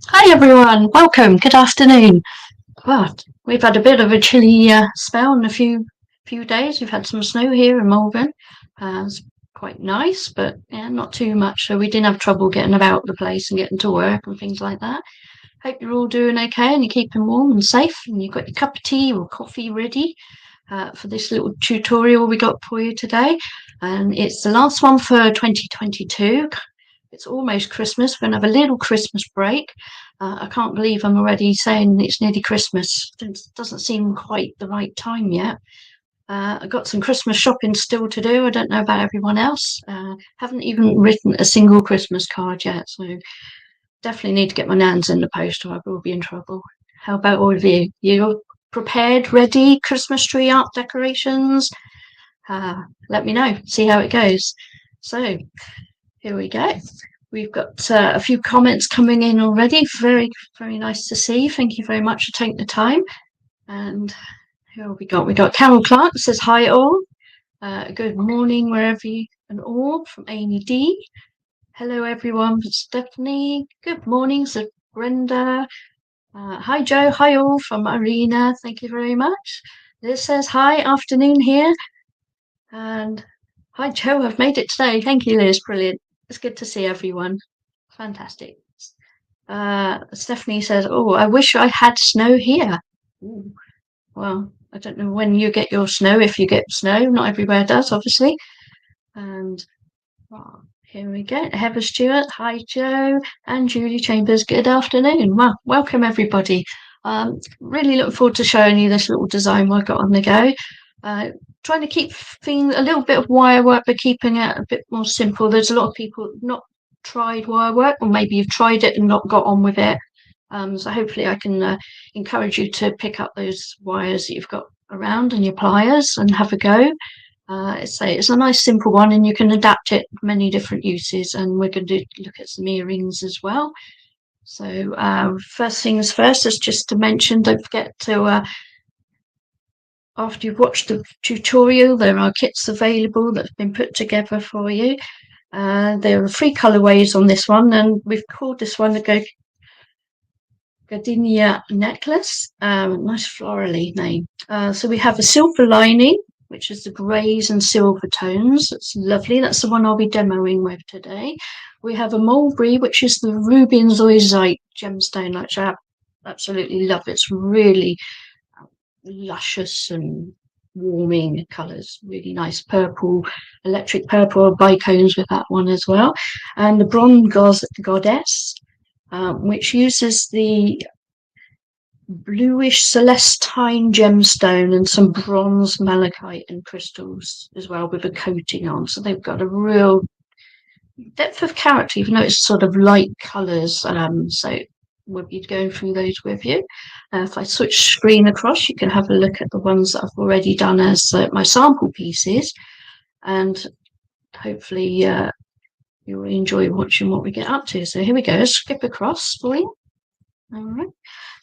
Hi everyone, welcome. Good afternoon. Well, we've had a bit of a chilly spell in a few days. We've had some snow here in Melbourne. It's quite nice, but yeah, not too much. So we didn't have trouble getting about the place and getting to work and things like that. Hope you're all doing okay and you're keeping warm and safe, and you've got your cup of tea or coffee ready for this little tutorial we got for you today. And it's the last one for 2022. It's almost Christmas. We're going to have a little Christmas break. I can't believe I'm already saying it's nearly Christmas. It doesn't seem quite the right time yet. I've got some Christmas shopping still to do. I don't know about everyone else. Haven't even written a single Christmas card yet, so definitely need to get my nans in the post or I will be in trouble. How about all of you? You're prepared, ready? Christmas tree art decorations? Let me know. See how it goes. So here we go. We've got a few comments coming in already. Very, very nice to see. Thank you very much for taking the time. And who have we got? We got Carol Clark says hi all. Good morning wherever you and all from Amy D. Hello everyone from Stephanie. Good morning, said Brenda. Hi Joe. Hi all from Arena. Thank you very much. Liz says hi, afternoon here. And hi Joe, I've made it today. Thank you, Liz. Brilliant. It's good to see everyone. Fantastic. Stephanie says, "Oh, I wish I had snow here." Ooh. Well, I don't know when you get your snow, if you get snow. Not everywhere does, obviously. And here we go. Heather Stewart, hi Joe, and Julie Chambers. Good afternoon. Well, welcome everybody. Really looking forward to showing you this little design I got on the go. Trying to keep things a little bit of wire work, but keeping it a bit more simple. There's a lot of people not tried wire work, or maybe you've tried it and not got on with it. So hopefully I can encourage you to pick up those wires that you've got around and your pliers and have a go. It's a nice simple one, and you can adapt it many different uses. And we're going to look at some earrings as well. So first things first is just to mention, don't forget to after you've watched the tutorial, there are kits available that have been put together for you. There are 3 colorways on this one, and we've called this one the gardenia necklace. Nice florally name. So we have a silver lining, which is the greys and silver tones. That's lovely. That's the one I'll be demoing with today. We have a mulberry, which is the ruby and zoisite gemstone, which I absolutely love. It's really luscious and warming colours. Really nice purple, electric purple bicones with that one as well. And the bronze goddess, which uses the bluish celestine gemstone and some bronze malachite and crystals as well, with a coating on. So they've got a real depth of character, even though it's sort of light colours. So we'll be going through those with you. If I switch screen across, you can have a look at the ones that I've already done as my sample pieces, and hopefully you'll enjoy watching what we get up to. So here we go. Let's skip across for you. All right.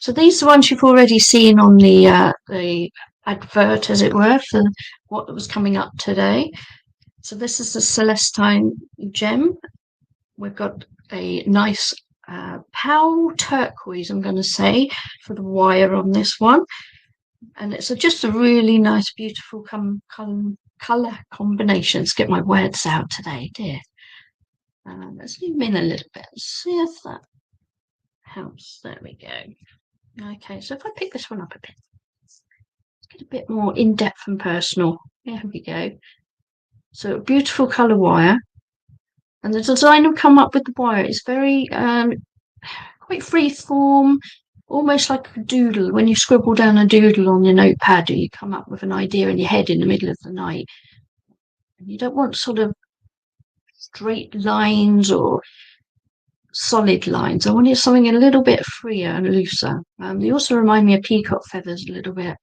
So these are the ones you've already seen on the advert, as it were, for what was coming up today. So this is the celestine gem. We've got a nice pale turquoise, I'm going to say, for the wire on this one. And it's just a really nice, beautiful colour combination. Let's get my words out today, dear. Let's zoom in a little bit and see if that helps. There we go. Okay, so if I pick this one up a bit, let's get a bit more in-depth and personal. There we go. So a beautiful colour wire. And the design will come up with the wire. It's very quite free form, almost like a doodle. When you scribble down a doodle on your notepad, you come up with an idea in your head in the middle of the night. And you don't want sort of straight lines or solid lines. I wanted something a little bit freer and looser. They also remind me of peacock feathers a little bit.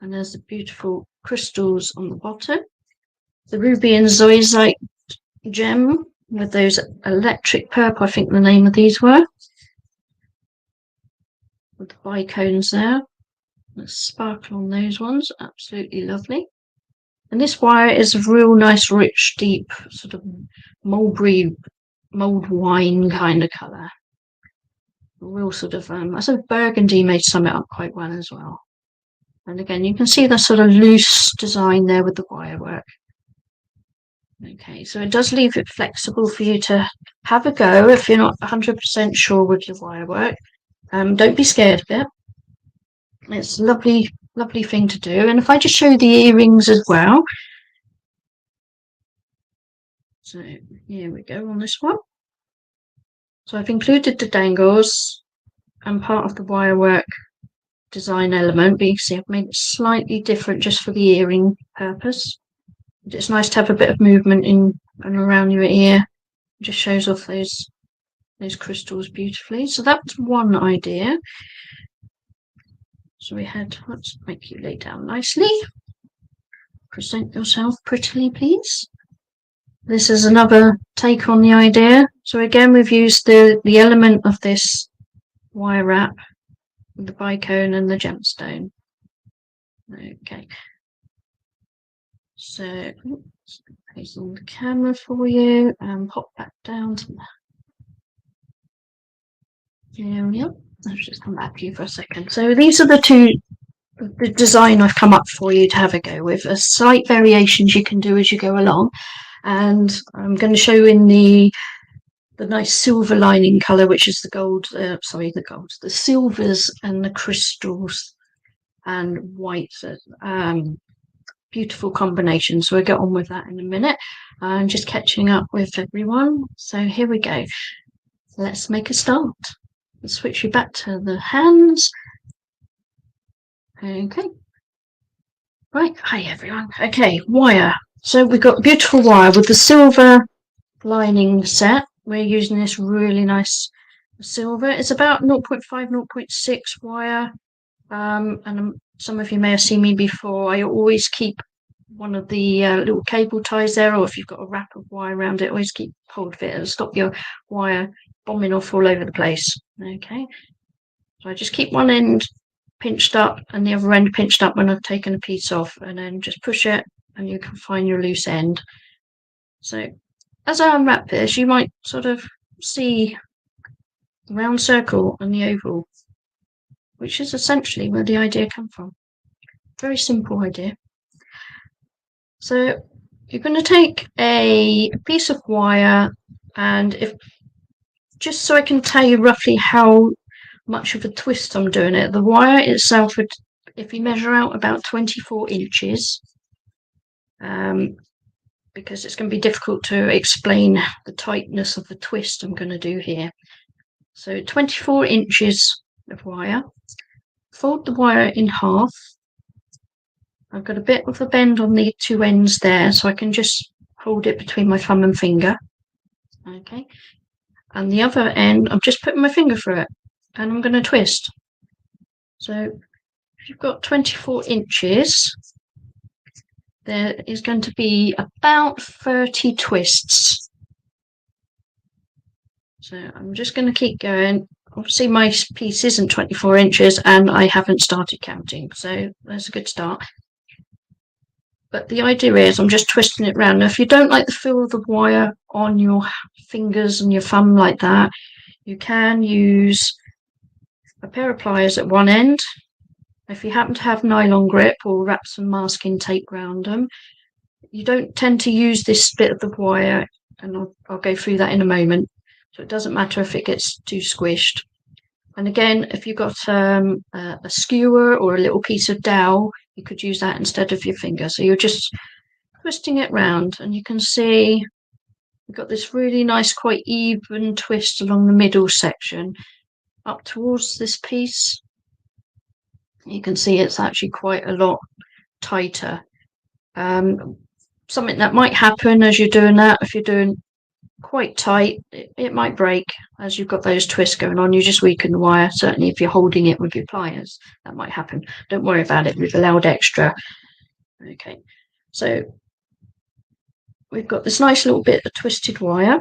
And there's the beautiful crystals on the bottom. The ruby and zoisite gem with those electric purple, I think the name of these were, with the bicones there. Let's sparkle on those ones. Absolutely lovely. And this wire is a real nice, rich, deep sort of mulberry, mulled wine kind of colour. real sort of, I said burgundy may sum it up quite well as well. And again, you can see the sort of loose design there with the wire work. Okay, so it does leave it flexible for you to have a go if you're not 100% sure with your wire work. Don't be scared of it. It's a lovely, lovely thing to do. And if I just show you the earrings as well. So here we go on this one. So I've included the dangles and part of the wire work design element, but you can see I've made it slightly different just for the earring purpose. It's nice to have a bit of movement in and around your ear. It just shows off those crystals beautifully. So that's one idea. So we had, let's make you lay down nicely. Present yourself prettily, please. This is another take on the idea. So again, we've used the element of this wire wrap with the bicone and the gemstone. Okay. So place on the camera for you and pop back down to there we are. I'll just come back to you for a second. So these are the design I've come up for you to have a go with. A slight variations you can do as you go along. And I'm going to show in the nice silver lining colour, which is the gold, the silvers and the crystals and whites. Beautiful combination. So we'll get on with that in a minute. I'm just catching up with everyone. So here we go. Let's make a start. Let's switch you back to the hands. Okay. Right. Hi, everyone. Okay. Wire. So we've got beautiful wire with the silver lining set. We're using this really nice silver. It's about 0.5, 0.6 wire. And some of you may have seen me before. I always keep one of the little cable ties there, or if you've got a wrap of wire around it, always keep hold of it and stop your wire bombing off all over the place. Okay, so I just keep one end pinched up and the other end pinched up when I've taken a piece off, and then just push it and you can find your loose end. So as I unwrap this, you might sort of see the round circle and the oval, which is essentially where the idea came from. Very simple idea. So you're going to take a piece of wire, and just so I can tell you roughly how much of a twist I'm doing it, the wire itself would, if you measure out about 24 inches, because it's going to be difficult to explain the tightness of the twist I'm going to do here. So 24 inches of wire. Fold the wire in half. I've got a bit of a bend on the two ends there, so I can just hold it between my thumb and finger. Okay. And the other end, I'm just putting my finger through it, and I'm going to twist. So if you've got 24 inches, there is going to be about 30 twists. So I'm just going to keep going. Obviously, my piece isn't 24 inches, and I haven't started counting, so that's a good start. But the idea is I'm just twisting it around. Now, if you don't like the feel of the wire on your fingers and your thumb like that, you can use a pair of pliers at one end. If you happen to have nylon grip, or wrap some masking tape around them. You don't tend to use this bit of the wire, and I'll go through that in a moment. So it doesn't matter if it gets too squished. And again, if you've got a skewer or a little piece of dowel, you could use that instead of your finger. So you're just twisting it round, and you can see we've got this really nice, quite even twist along the middle section up towards this piece. You can see it's actually quite a lot tighter. Something that might happen as you're doing that, if you're doing quite tight, it might break as you've got those twists going on. You just weaken the wire. Certainly if you're holding it with your pliers, that might happen. Don't worry about it. We've allowed extra. Okay, so we've got this nice little bit of twisted wire.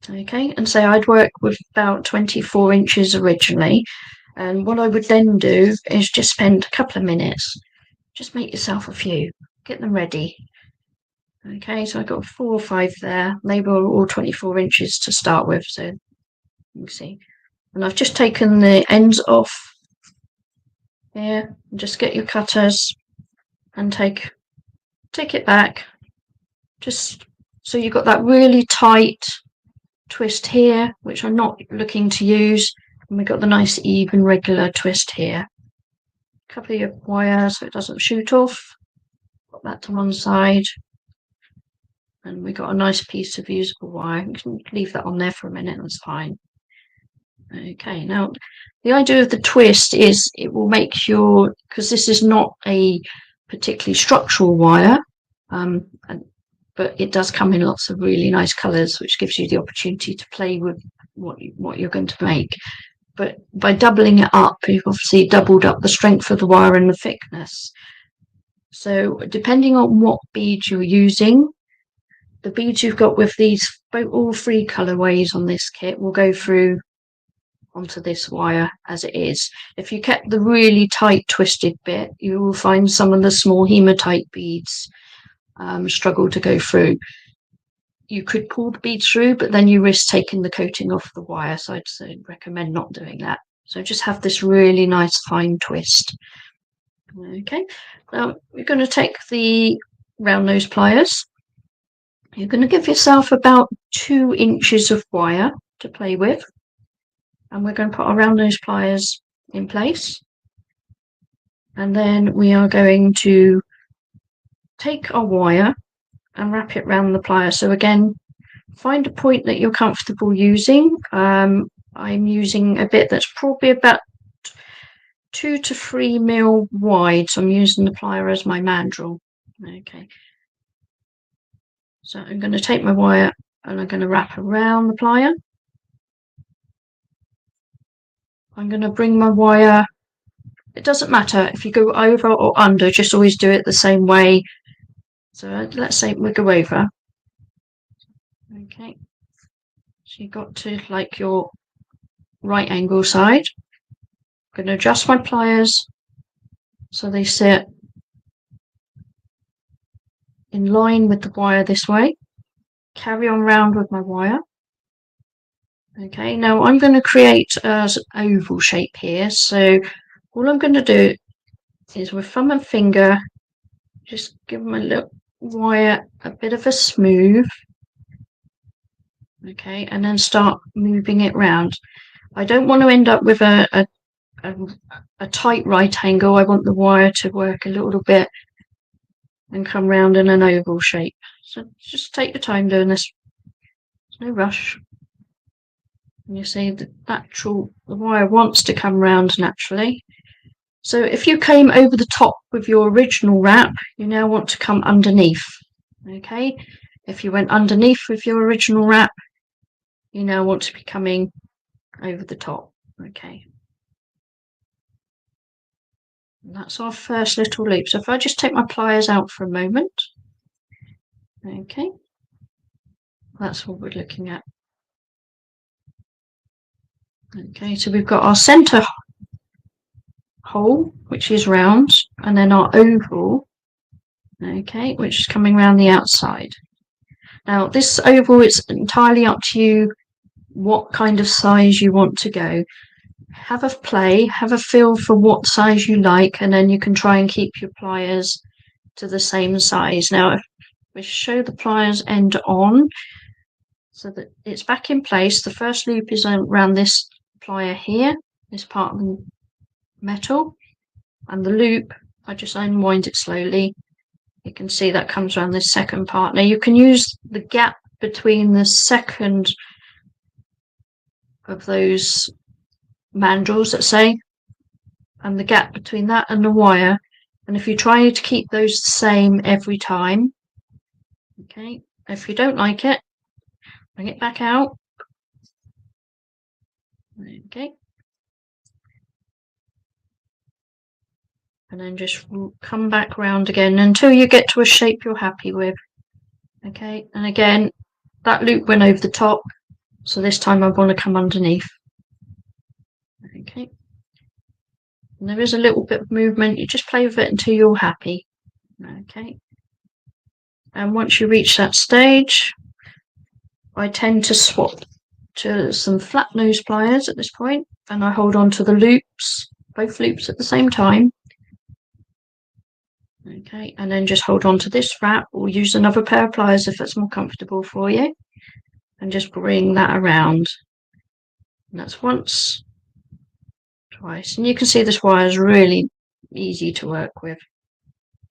Okay, and so I'd work with about 24 inches originally, and what I would then do is just spend a couple of minutes, just make yourself a few, get them ready. Okay, so I got 4 or 5 there. They were all 24 inches to start with, so you can see And I've just taken the ends off here. Just get your cutters and take it back, just so you've got that really tight twist here, which I'm not looking to use, and we've got the nice even regular twist here. Cover your wire so it doesn't shoot off. Put that to one side, and we got a nice piece of usable wire. You can leave that on there for a minute, that's fine. Okay, now the idea of the twist is it will make your, because this is not a particularly structural wire, but it does come in lots of really nice colours, which gives you the opportunity to play with what you're going to make. But by doubling it up, you've obviously doubled up the strength of the wire and the thickness. So depending on what beads you're using, the beads you've got with these, all three colourways on this kit will go through onto this wire as it is. If you kept the really tight twisted bit, you will find some of the small hematite beads struggle to go through. You could pull the beads through, but then you risk taking the coating off the wire, so I'd recommend not doing that. So just have this really nice fine twist. Okay, now we're going to take the round nose pliers. You're going to give yourself about 2 inches of wire to play with, and we're going to put our round nose pliers in place, and then we are going to take our wire and wrap it around the plier. So again, find a point that you're comfortable using. I'm using a bit that's probably about 2 to 3 mil wide, so I'm using the plier as my mandrel. Okay, so I'm going to take my wire and I'm going to wrap around the plier. I'm going to bring my wire, it doesn't matter if you go over or under, just always do it the same way. So let's say we go over. Okay, so you've got to like your right angle side. I'm going to adjust my pliers so they sit in line with the wire this way. Carry on round with my wire. Okay, now I'm going to create an oval shape here. So all I'm going to do is with thumb and finger, just give my little wire a bit of a smooth. Okay, and then start moving it round. I don't want to end up with a tight right angle. I want the wire to work a little bit and come round in an oval shape. So just take your time doing this. There's no rush. And you see the wire wants to come round naturally. So if you came over the top with your original wrap, you now want to come underneath. Okay, if you went underneath with your original wrap, you now want to be coming over the top. Okay, and that's our first little loop. So if I just take my pliers out for a moment, okay, that's what we're looking at. Okay, so we've got our center hole, which is round, and then our oval, okay, which is coming around the outside. Now this oval, it's entirely up to you what kind of size you want to go. Have a play, have a feel for what size you like, and then you can try and keep your pliers to the same size. Now if we show the pliers end on so that it's back in place, the first loop is around this plier here, this part of the metal, and the loop, I just unwind it slowly. You can see that comes around this second part. Now you can use the gap between the second of those mandrels, let's say, and the gap between that and the wire, and if you try to keep those the same every time, okay, if you don't like it, bring it back out. Okay, and then just come back round again until you get to a shape you're happy with. Okay, and again, that loop went over the top, so this time I want to come underneath. Okay, and there is a little bit of movement, you just play with it until you're happy. Okay, and once you reach that stage, I tend to swap to some flat nose pliers at this point. and I hold on to the loops, both loops at the same time. Okay, and then just hold on to this wrap, or use another pair of pliers if it's more comfortable for you, and just bring that around. And that's once, twice, and you can see this wire is really easy to work with.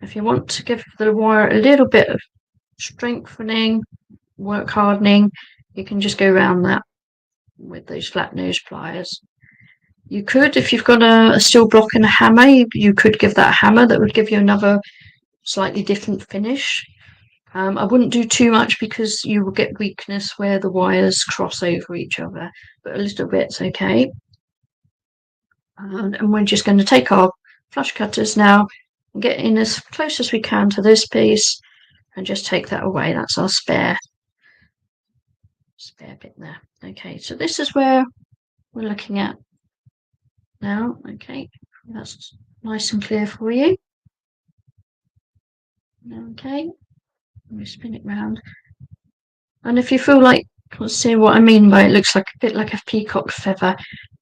If you want to give the wire a little bit of strengthening, work hardening, you can just go around that with those flat nose pliers. You could, if you've got a steel block and a hammer, you could give that a hammer. That would give you another slightly different finish. I wouldn't do too much because you will get weakness where the wires cross over each other, but a little bit's okay. And we're just going to take our flush cutters now and get in as close as we can to this piece and just take that away. That's our spare bit there. Okay, so this is where we're looking at now. Okay, that's nice and clear for you. Okay, let me spin it round. And if you feel like, let's see what I mean by it looks like a bit like a peacock feather.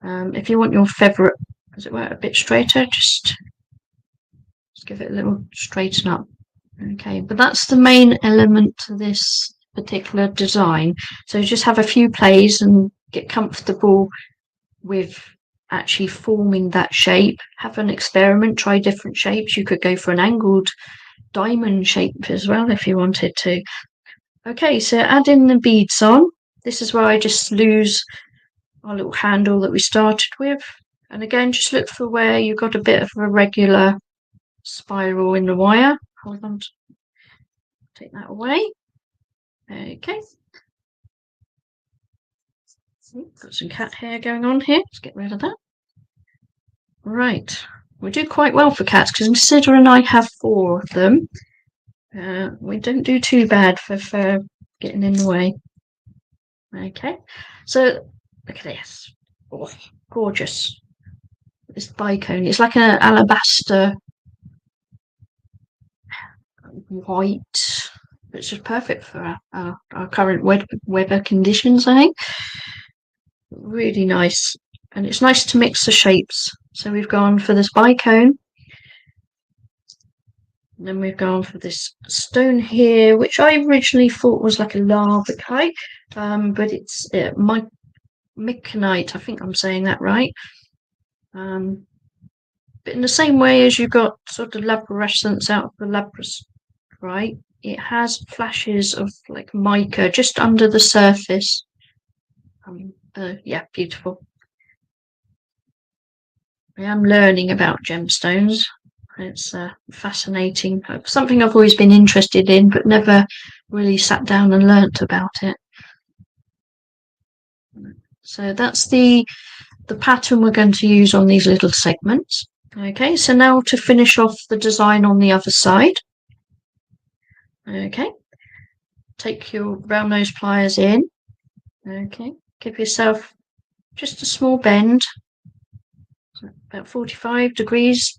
If you want your feather, as it were, a bit straighter, just give it a little straighten up. Okay, but that's the main element to this particular design. So just have a few plays and get comfortable with actually forming that shape. Have an experiment, try different shapes. You could go for an angled diamond shape as well if you wanted to. Okay, so add in the beads on. This is where I just lose our little handle that we started with. And again, just look for where you've got a bit of a regular spiral in the wire. Hold on, take that away. Okay. Got some cat hair going on here. Let's get rid of that. Right. We do quite well for cats because considering I have 4 of them, we don't do too bad for getting in the way. Okay. So look at this. Oh, gorgeous. This bicone. It's like an alabaster white. It's just perfect for our current weather conditions, I think. Really nice. And it's nice to mix the shapes. So we've gone for this bicone. And then we've gone for this stone here, which I originally thought was like a lava kite, but it's micanite. I think I'm saying that right. But in the same way as you got sort of labrascence out of the lapras, right? It has flashes of like mica just under the surface. Yeah, beautiful. I am learning about gemstones. It's fascinating. Something I've always been interested in, but never really sat down and learnt about it. So that's the pattern we're going to use on these little segments. Okay, so now to finish off the design on the other side. Okay, take your round nose pliers in. Okay, give yourself just a small bend, so about 45 degrees.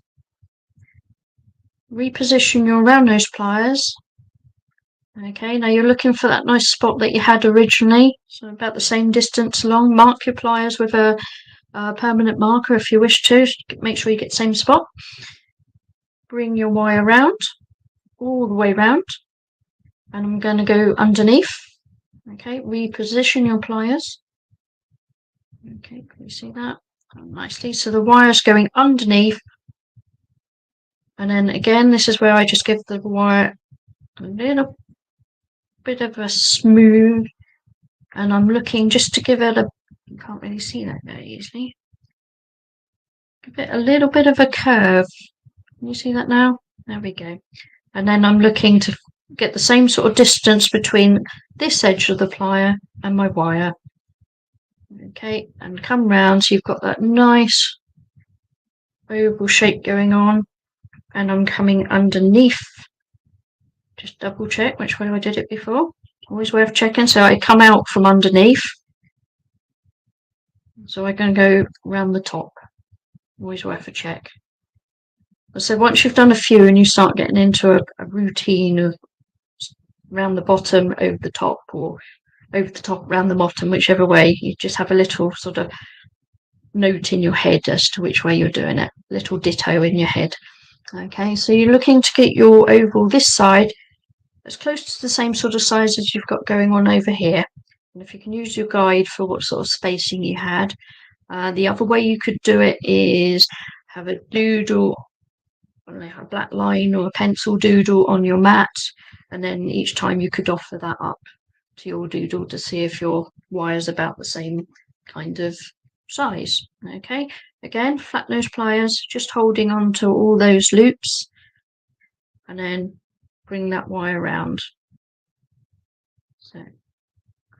Reposition your round nose pliers. Okay, now you're looking for that nice spot that you had originally, so about the same distance along. Mark your pliers with a permanent marker if you wish to. Make sure you get the same spot. Bring your wire round, all the way round, and I'm going to go underneath. Okay, reposition your pliers. Okay, can you see that? Nicely. So the wire's going underneath. And then again, this is where I just give the wire a little bit of a smooth, and I'm looking just to give it a, you can't really see that very easily, give it a little bit of a curve. Can you see that now? There we go. And then I'm looking to get the same sort of distance between this edge of the plier and my wire. Okay, and come round so you've got that nice oval shape going on, and I'm coming underneath. Just double check which way I did it before. Always worth checking. So I come out from underneath. So I'm going to go around the top. Always worth a check. So once you've done a few and you start getting into a routine of around the bottom, over the top, or over the top, around the bottom, whichever way, you just have a little sort of note in your head as to which way you're doing it, little ditto in your head. Okay, so you're looking to get your oval this side as close to the same sort of size as you've got going on over here. And if you can use your guide for what sort of spacing you had. The other way you could do it is have a doodle, a black line or a pencil doodle on your mat, and then each time you could offer that up to your doodle to see if your wire's about the same kind of size. Okay, again, flat nose pliers, just holding on to all those loops, and then bring that wire around. So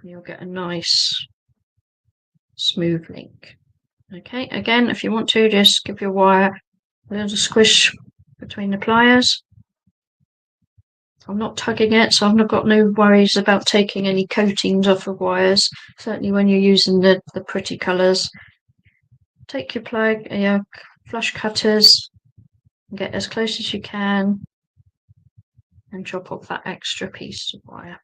you'll get a nice smooth link. Okay, again, if you want to, just give your wire a little squish between the pliers. I'm not tugging it, so I've not got no worries about taking any coatings off of wires, certainly when you're using the pretty colours. Take your flush cutters and get as close as you can and chop off that extra piece of wire.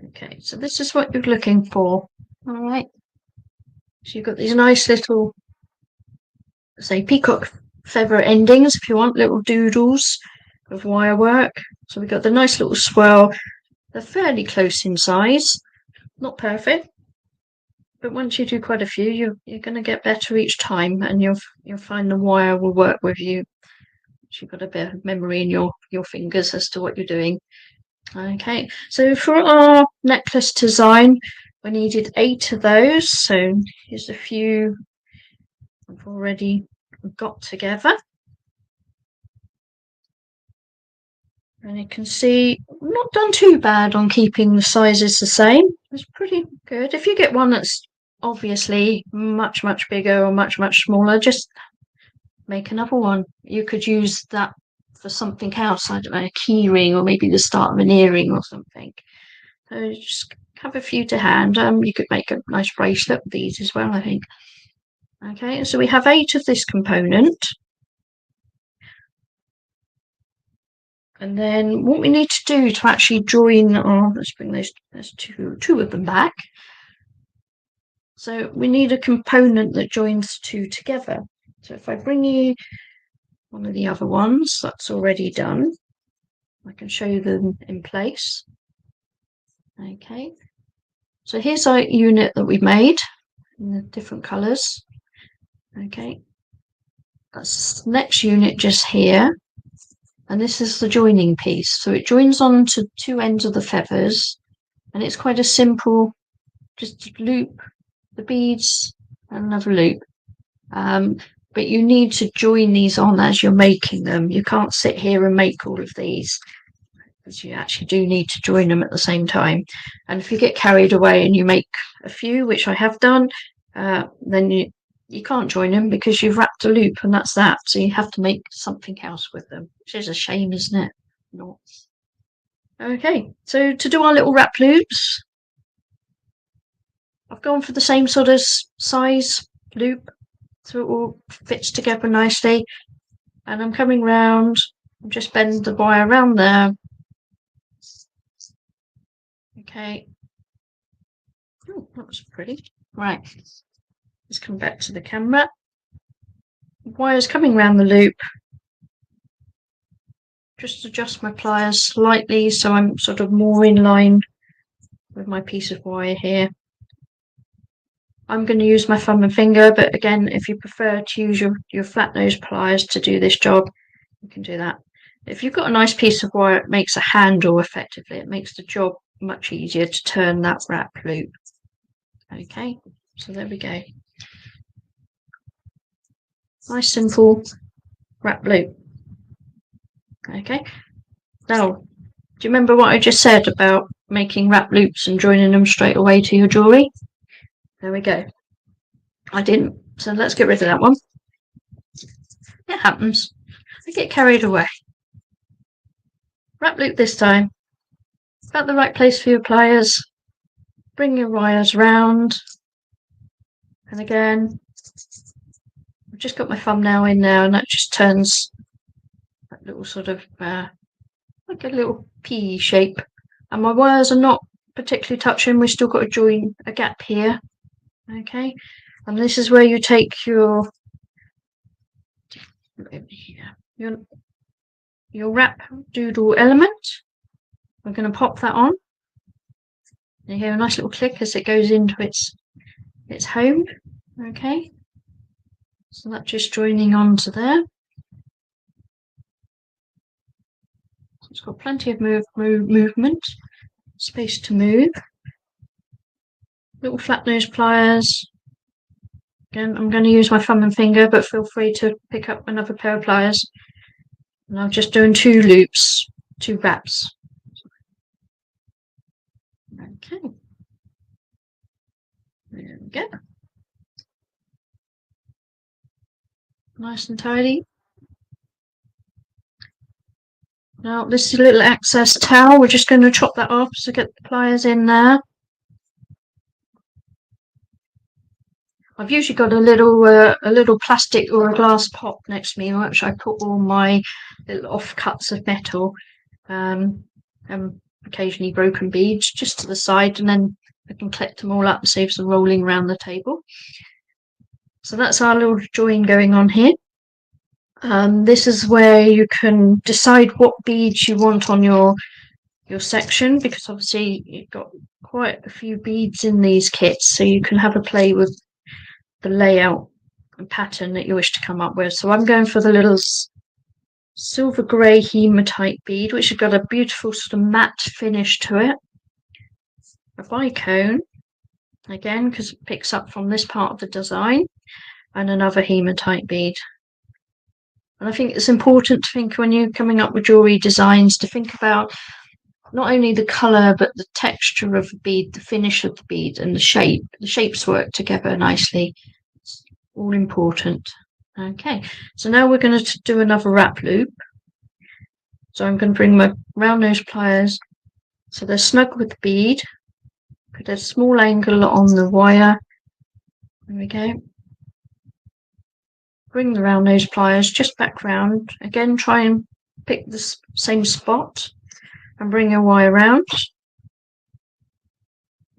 Okay, so this is what you're looking for. All right, so you've got these nice little, say, peacock feather endings, if you want, little doodles of wire work. So we've got the nice little swirl. They're fairly close in size, not perfect, but once you do quite a few, you're going to get better each time, and you'll find the wire will work with you. You've got a bit of memory in your fingers as to what you're doing. Okay, so for our necklace design, we needed 8 of those. So here's a few I've already got together. And you can see I've not done too bad on keeping the sizes the same. It's pretty good. If you get one that's obviously much, much bigger or much, much smaller, just make another one. You could use that for something else. I don't know, a key ring or maybe the start of an earring or something. So just have a few to hand. You could make a nice bracelet with these as well, I think. Okay, so we have 8 of this component. And then what we need to do to actually join our, let's bring those, there's two of them back. So we need a component that joins 2 together. So if I bring you one of the other ones that's already done, I can show them in place. Okay, so here's our unit that we've made in the different colours. Okay, that's the next unit just here, and this is the joining piece. So it joins on to 2 ends of the feathers, and it's quite a simple, just loop the beads and another loop. But you need to join these on as you're making them. You can't sit here and make all of these, because you actually do need to join them at the same time. And if you get carried away and you make a few, which I have done, then you can't join them because you've wrapped a loop and that's that. So you have to make something else with them, which is a shame, isn't it? Not. Okay, so to do our little wrap loops, I've gone for the same sort of size loop, so it all fits together nicely. And I'm coming round, just bend the wire around there. Okay. Oh, that was pretty. Right. Let's come back to the camera. The wire's coming around the loop. Just adjust my pliers slightly so I'm sort of more in line with my piece of wire here. I'm going to use my thumb and finger, but again, if you prefer to use your flat nose pliers to do this job, you can do that. If you've got a nice piece of wire, it makes a handle effectively. It makes the job much easier to turn that wrap loop. Okay, so there we go. Nice simple wrap loop. Okay, now, do you remember what I just said about making wrap loops and joining them straight away to your jewellery? There we go. I didn't, so let's get rid of that one. It happens. I get carried away. Wrap loop this time. About the right place for your pliers. Bring your wires round. And again, I've just got my thumbnail in there, and that just turns that little sort of like a little P shape. And my wires are not particularly touching. We've still got to join a gap here. Okay, And this is where you take your wrap doodle element. We're going to pop that on. You hear a nice little click as it goes into its home. Okay, so that's just joining onto there. It's got plenty of movement, space to move. Little flat nose pliers. Again, I'm going to use my thumb and finger, but feel free to pick up another pair of pliers. And I'm just doing 2 loops, 2 wraps. Okay. There we go. Nice and tidy. Now this is a little excess towel. We're just going to chop that off, so get the pliers in there. I've usually got a little plastic or a glass pot next to me, in which I put all my little offcuts of metal, and occasionally broken beads, just to the side, and then I can collect them all up and save some rolling around the table. So that's our little join going on here. This is where you can decide what beads you want on your section, because obviously you've got quite a few beads in these kits, so you can have a play with the layout and pattern that you wish to come up with. So I'm going for the little silver grey hematite bead, which has got a beautiful sort of matte finish to it. A bicone, again, because it picks up from this part of the design, and another hematite bead. And I think it's important to think, when you're coming up with jewellery designs, to think about not only the colour, but the texture of the bead, the finish of the bead, and the shape. The shapes work together nicely. It's all important. Okay, so now we're going to do another wrap loop. So I'm going to bring my round nose pliers so they're snug with the bead. Put a small angle on the wire. There we go. Bring the round nose pliers just back round. Again, try and pick the same spot and bring your wire round.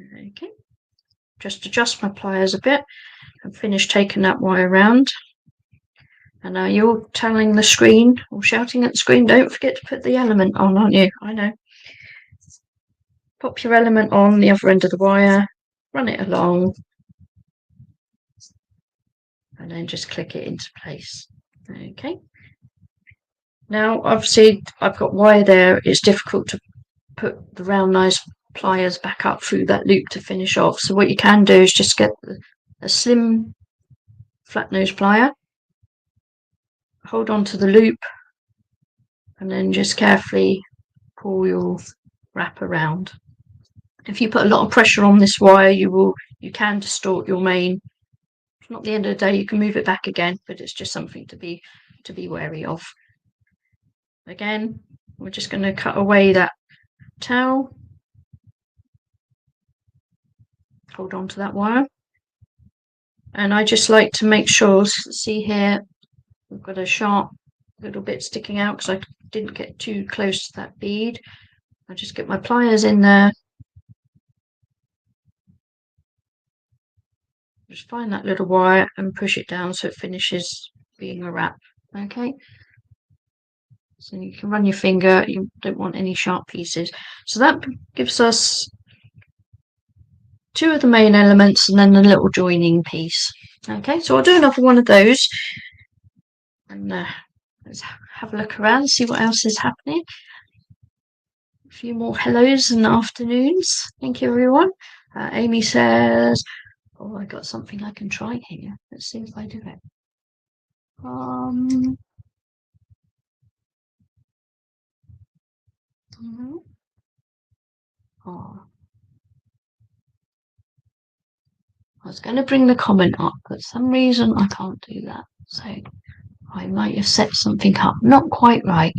Okay. Just adjust my pliers a bit and finish taking that wire round. And now you're telling the screen or shouting at the screen, don't forget to put the element on, aren't you? I know. Pop your element on the other end of the wire, run it along, and then just click it into place. Okay. Now, obviously, I've got wire there. It's difficult to put the round nose pliers back up through that loop to finish off. So what you can do is just get a slim flat nose plier, hold on to the loop, and then just carefully pull your wrap around. If you put a lot of pressure on this wire, you can distort your main. It's not the end of the day. You can move it back again, but it's just something to be wary of. Again, we're just going to cut away that towel. Hold on to that wire. And I just like to make sure, see here, we've got a sharp little bit sticking out because I didn't get too close to that bead. I just get my pliers in there. Just find that little wire and push it down so it finishes being a wrap. Okay. So you can run your finger, you don't want any sharp pieces. So that gives us 2 of the main elements and then the little joining piece. Okay, so I'll do another one of those. And let's have a look around, see what else is happening. A few more hellos and afternoons. Thank you, everyone. Amy says, oh, I got something I can try here. Let's see if I do it. Oh. I was going to bring the comment up, but for some reason I can't do that. So I might have set something up not quite right.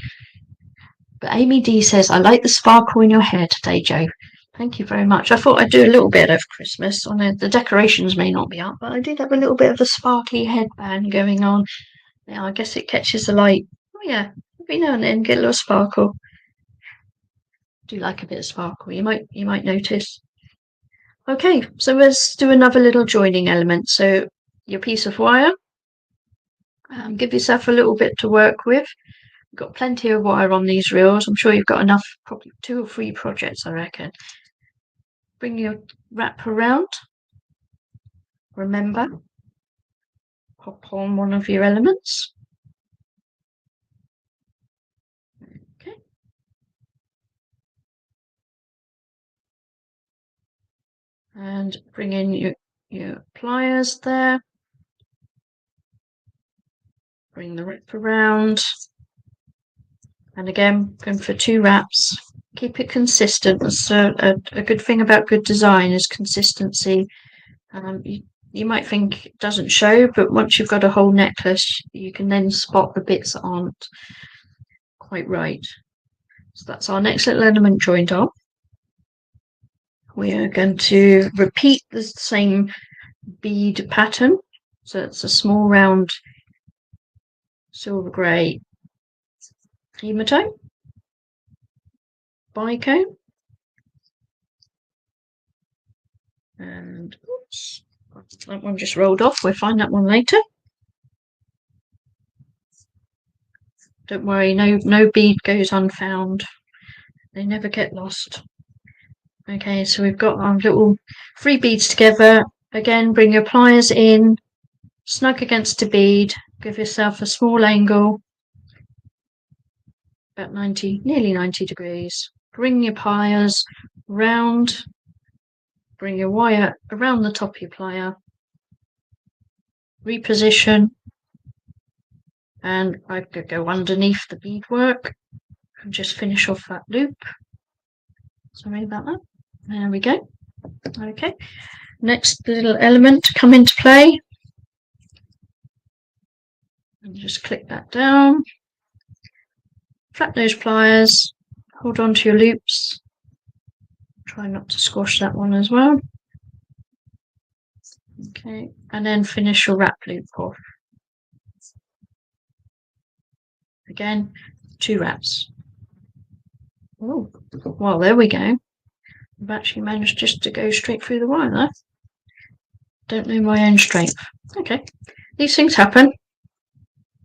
But Amy D says, I like the sparkle in your hair today, Joe. Thank you very much. I thought I'd do a little bit of Christmas. I know the decorations may not be up, but I did have a little bit of a sparkly headband going on. Yeah, I guess it catches the light. Oh yeah, every now and then get a little sparkle. I do like a bit of sparkle. You might notice. Okay, so let's do another little joining element. So your piece of wire, give yourself a little bit to work with. You've got plenty of wire on these reels. I'm sure you've got enough, probably 2 or 3 projects, I reckon. Bring your wrap around. Remember, pop on one of your elements. Okay. And bring in your pliers there. Bring the wrap around. And again, going for 2 wraps. Keep it consistent. That's a good thing about good design is consistency. You might think it doesn't show, but once you've got a whole necklace, you can then spot the bits that aren't quite right. So that's our next little element joined on. We are going to repeat the same bead pattern. So it's a small round silver grey hematome, bicone, and oops, that one just rolled off. We'll find that one later. Don't worry, no bead goes unfound. They never get lost. Okay, so we've got our little 3 beads together. Again, bring your pliers in, snug against a bead, give yourself a small angle, about nearly 90 degrees. Bring your pliers round, bring your wire around the top of your plier, reposition, and I could go underneath the beadwork and just finish off that loop. Sorry about that. There we go. Okay, next little element to come into play. And just click that down. Flat nose pliers, hold on to your loops. Try not to squash that one as well. Okay, and then finish your wrap loop off. Again, 2 wraps. Oh, well, there we go. I've actually managed just to go straight through the wire there. Don't know my own strength. Okay, these things happen.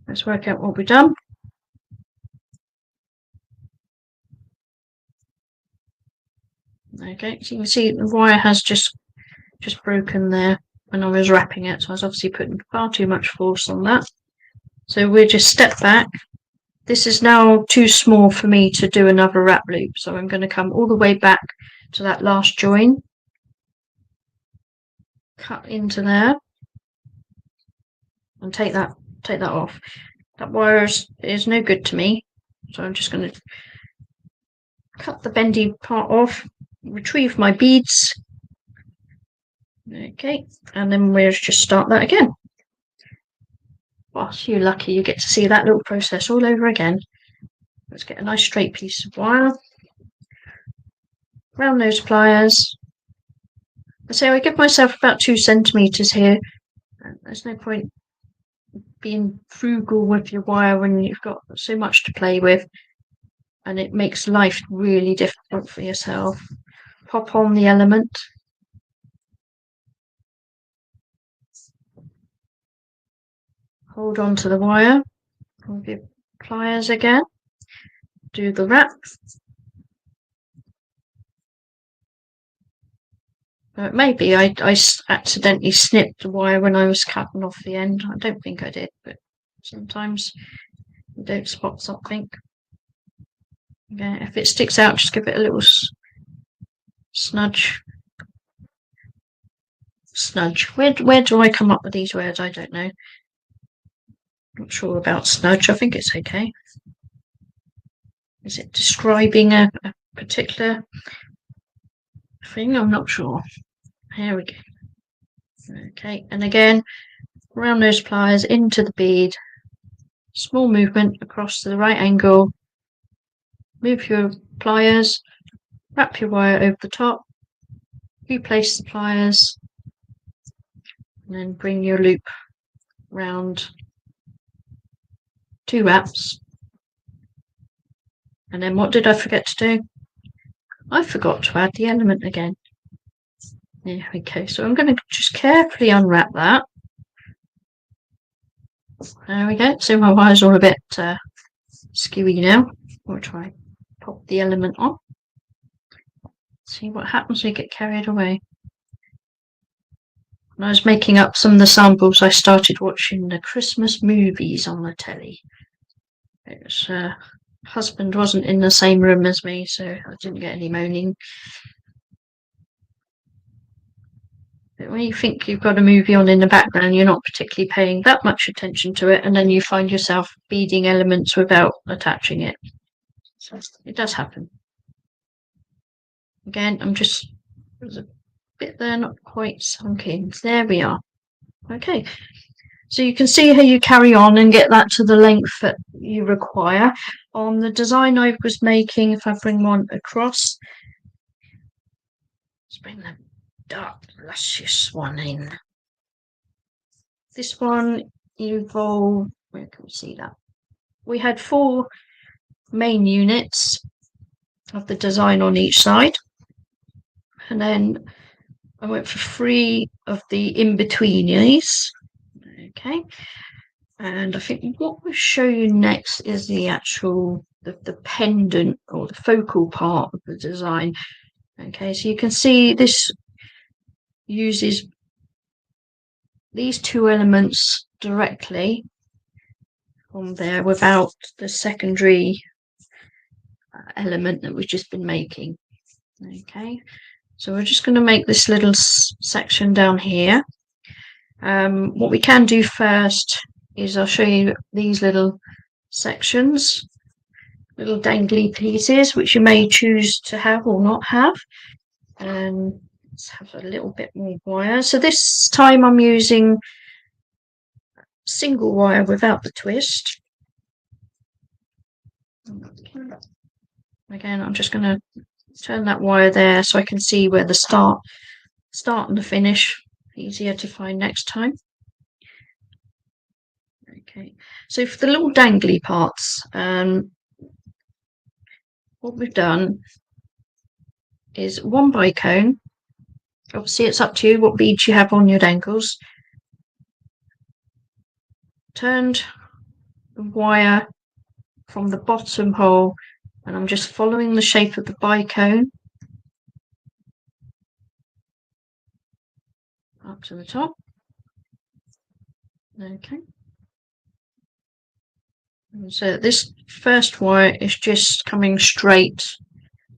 Let's work out what we've done. Okay, so you can see the wire has just broken there when I was wrapping it, so I was obviously putting far too much force on that. So we'll just step back. This is now too small for me to do another wrap loop, so I'm going to come all the way back to that last join, cut into there, and take that off. That wire is no good to me, so I'm just going to cut the bendy part off, retrieve my beads. Okay, and then we'll just start that again. Well, you're lucky you get to see that little process all over again. Let's get a nice straight piece of wire. Round those pliers. So I give myself about 2 centimeters here. There's no point being frugal with your wire when you've got so much to play with, and it makes life really difficult for yourself. Pop on the element. Hold on to the wire with your pliers again. Do the wrap. Maybe I accidentally snipped the wire when I was cutting off the end. I don't think I did, but sometimes you don't spot something. Okay, if it sticks out, just give it a little snudge. Snudge. Where do I come up with these words? I don't know. Not sure about snudge. I think it's okay. Is it describing a particular thing? I'm not sure. Here we go. Okay, and again, round those pliers into the bead. Small movement across to the right angle. Move your pliers. Wrap your wire over the top. Replace the pliers. And then bring your loop round. 2 wraps. And then what did I forget to do? I forgot to add the element again. There we go. So I'm going to just carefully unwrap that. There we go. So my wire's all a bit skewy now. We'll try pop the element on. See what happens when you get carried away. When I was making up some of the samples, I started watching the Christmas movies on the telly. It was husband wasn't in the same room as me, so I didn't get any moaning. But when you think you've got a movie on in the background, you're not particularly paying that much attention to it, and then you find yourself beading elements without attaching it. So it does happen. Again, there's a bit there not quite sunk in. There we are. Okay. So you can see how you carry on and get that to the length that you require. On the design I was making, if I bring one across, let's bring the dark, luscious one in. This one involved, where can we see that? We had 4 main units of the design on each side. And then I went for 3 of the in-betweenies. Okay. And I think what we'll show you next is the actual, the pendant or the focal part of the design. Okay, so you can see this uses these 2 elements directly from there without the secondary element that we've just been making. Okay, so we're just going to make this little section down here. What we can do first is I'll show you these little sections, little dangly pieces, which you may choose to have or not have. And let's have a little bit more wire. So this time I'm using single wire without the twist. Again, I'm just going to turn that wire there so I can see where the start and the finish. Easier to find next time. Okay, so for the little dangly parts, what we've done is 1 bicone. Obviously, it's up to you what beads you have on your dangles. Turned the wire from the bottom hole, and I'm just following the shape of the bicone up to the top. Okay. And so this first wire is just coming straight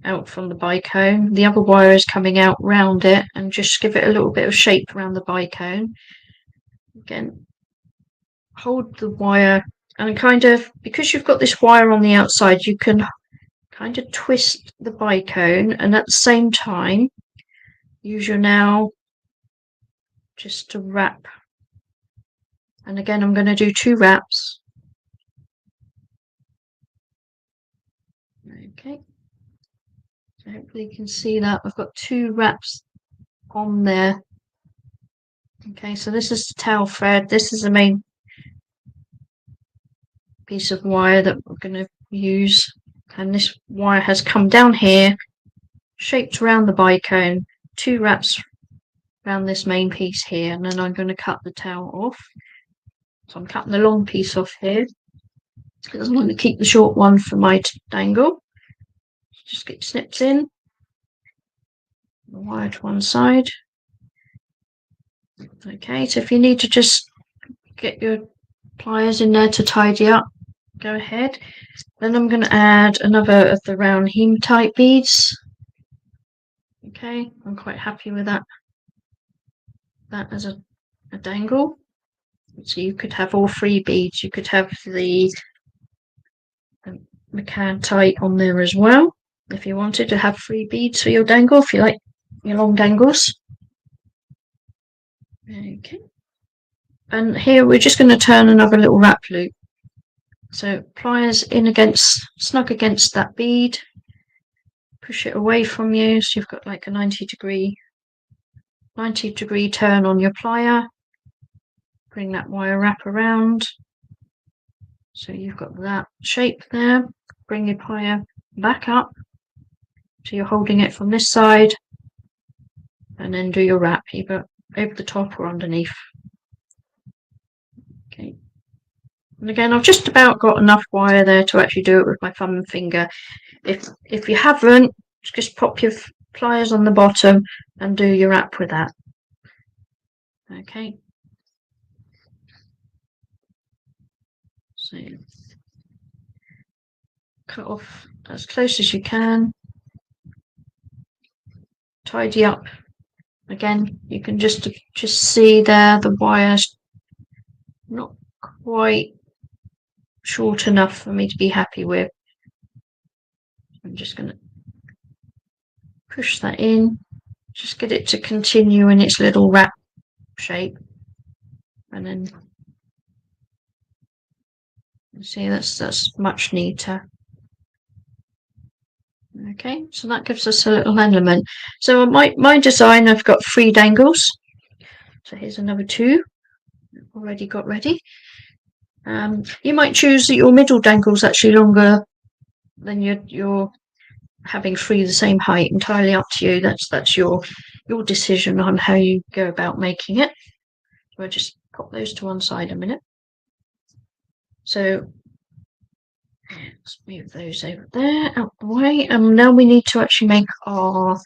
out from the bicone. The other wire is coming out round it, and just give it a little bit of shape around the bicone. Again, hold the wire and kind of, because you've got this wire on the outside, you can kind of twist the bicone and at the same time use your nail just to wrap. And again, I'm going to do 2 wraps. Okay, so hopefully you can see that I've got 2 wraps on there. Okay, so this is the tail thread. This is the main piece of wire that we're going to use, and this wire has come down here, shaped around the bicone, 2 wraps around this main piece here, and then I'm going to cut the tail off. So I'm cutting the long piece off here because I want to keep the short one for my dangle. Just get snipped in, the wire to one side. Okay, so if you need to just get your pliers in there to tidy up, go ahead. Then I'm going to add another of the round hematite beads. Okay, I'm quite happy with that as a dangle. So you could have all 3 beads. You could have the McCann on there as well, if you wanted to have 3 beads for your dangle, if you like your long dangles. Okay, and here we're just going to turn another little wrap loop. So pliers in against, snug against that bead, push it away from you, so you've got like a 90-degree turn on your plier. Bring that wire wrap around, so you've got that shape there. Bring your plier back up, so you're holding it from this side, and then do your wrap either over the top or underneath. Okay. And again, I've just about got enough wire there to actually do it with my thumb and finger. If you haven't, just pop your pliers on the bottom and do your wrap with that. Okay. So cut off as close as you can. Tidy up. Again, you can just see there the wire's not quite short enough for me to be happy with. I'm just going to push that in, just get it to continue in its little wrap shape, and then see that's much neater. Okay, so that gives us a little element. So my design, I've got 3 dangles. So here's another 2 already got ready. You might choose that your middle dangle's actually longer than you're having 3 the same height. Entirely up to you. That's your decision on how you go about making it. So I'll just pop those to one side a minute. So let's move those over there out the way. And now we need to actually make our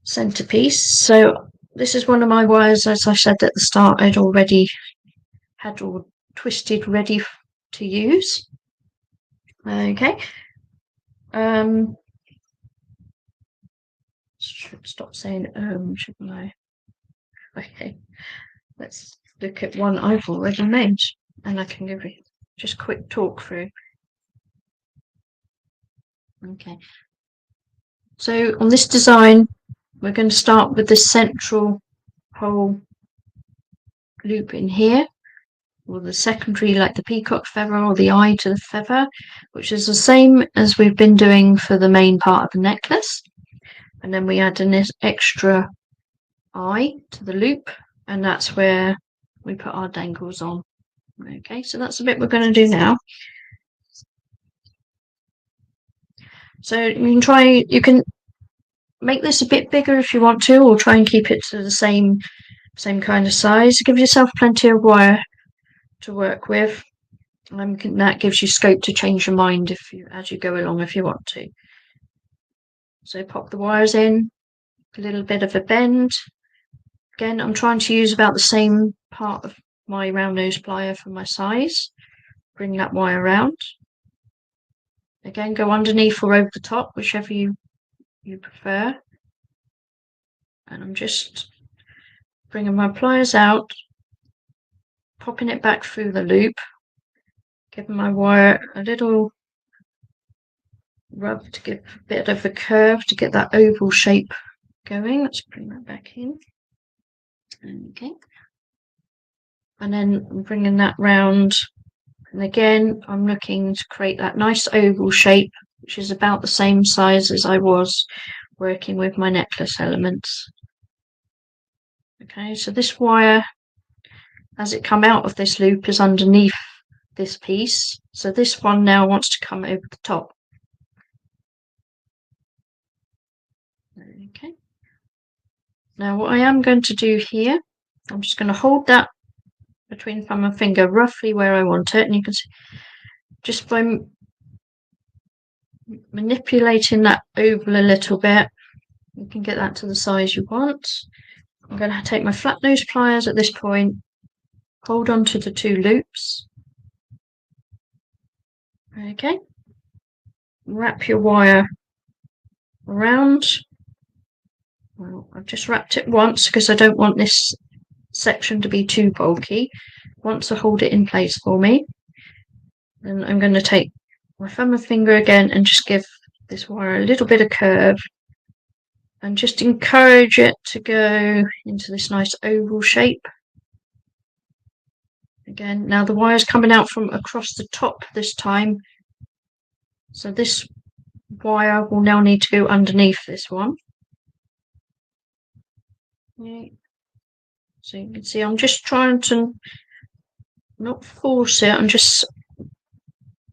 centerpiece. So this is one of my wires, as I said at the start, I'd already had all twisted ready to use. Okay. Should stop saying shouldn't I? Okay. Let's look at one I've already made, and I can give you just a quick talk through. Okay. So on this design, we're going to start with the central whole loop in here, or the secondary, like the peacock feather or the eye to the feather, which is the same as we've been doing for the main part of the necklace. And then we add an extra eye to the loop, and that's where we put our dangles on. Okay, so that's the bit we're going to do now. So you can make this a bit bigger if you want to, or try and keep it to the same kind of size. Give yourself plenty of wire to work with. That gives you scope to change your mind as you go along if you want to. So pop the wires in, a little bit of a bend. Again, I'm trying to use about the same part of my round nose plier for my size. Bring that wire around. Again, go underneath or over the top, whichever you prefer. And I'm just bringing my pliers out, popping it back through the loop, giving my wire a little rub to give a bit of a curve to get that oval shape going. Let's bring that back in. Okay. And then I'm bringing that round. And again, I'm looking to create that nice oval shape, which is about the same size as I was working with my necklace elements. Okay, so this wire, as it come out of this loop, is underneath this piece. So this one now wants to come over the top. Okay. Now what I am going to do here, I'm just going to hold that between thumb and finger roughly where I want it, and you can see just by manipulating that oval a little bit, you can get that to the size you want. I'm going to take my flat nose pliers at this point, hold on to the 2 loops. Okay, wrap your wire around. Well, I've just wrapped it once because I don't want this section to be too bulky. Once to hold it in place for me, then I'm going to take my thumb and finger again and just give this wire a little bit of curve and just encourage it to go into this nice oval shape. Again, now the wire's coming out from across the top this time, so this wire will now need to go underneath this one. Okay. So you can see I'm just trying to not force it, I'm just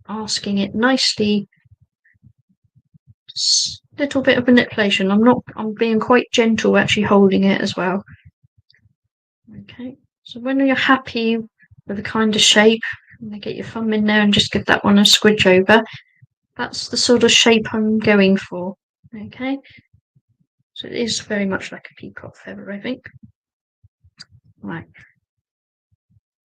asking it nicely little bit of manipulation. I'm being quite gentle actually holding it as well. Okay, so when you're happy with the kind of shape, get your thumb in there and just give that one a squidge over. That's the sort of shape I'm going for. Okay, so it is very much like a peacock feather, I think. Right.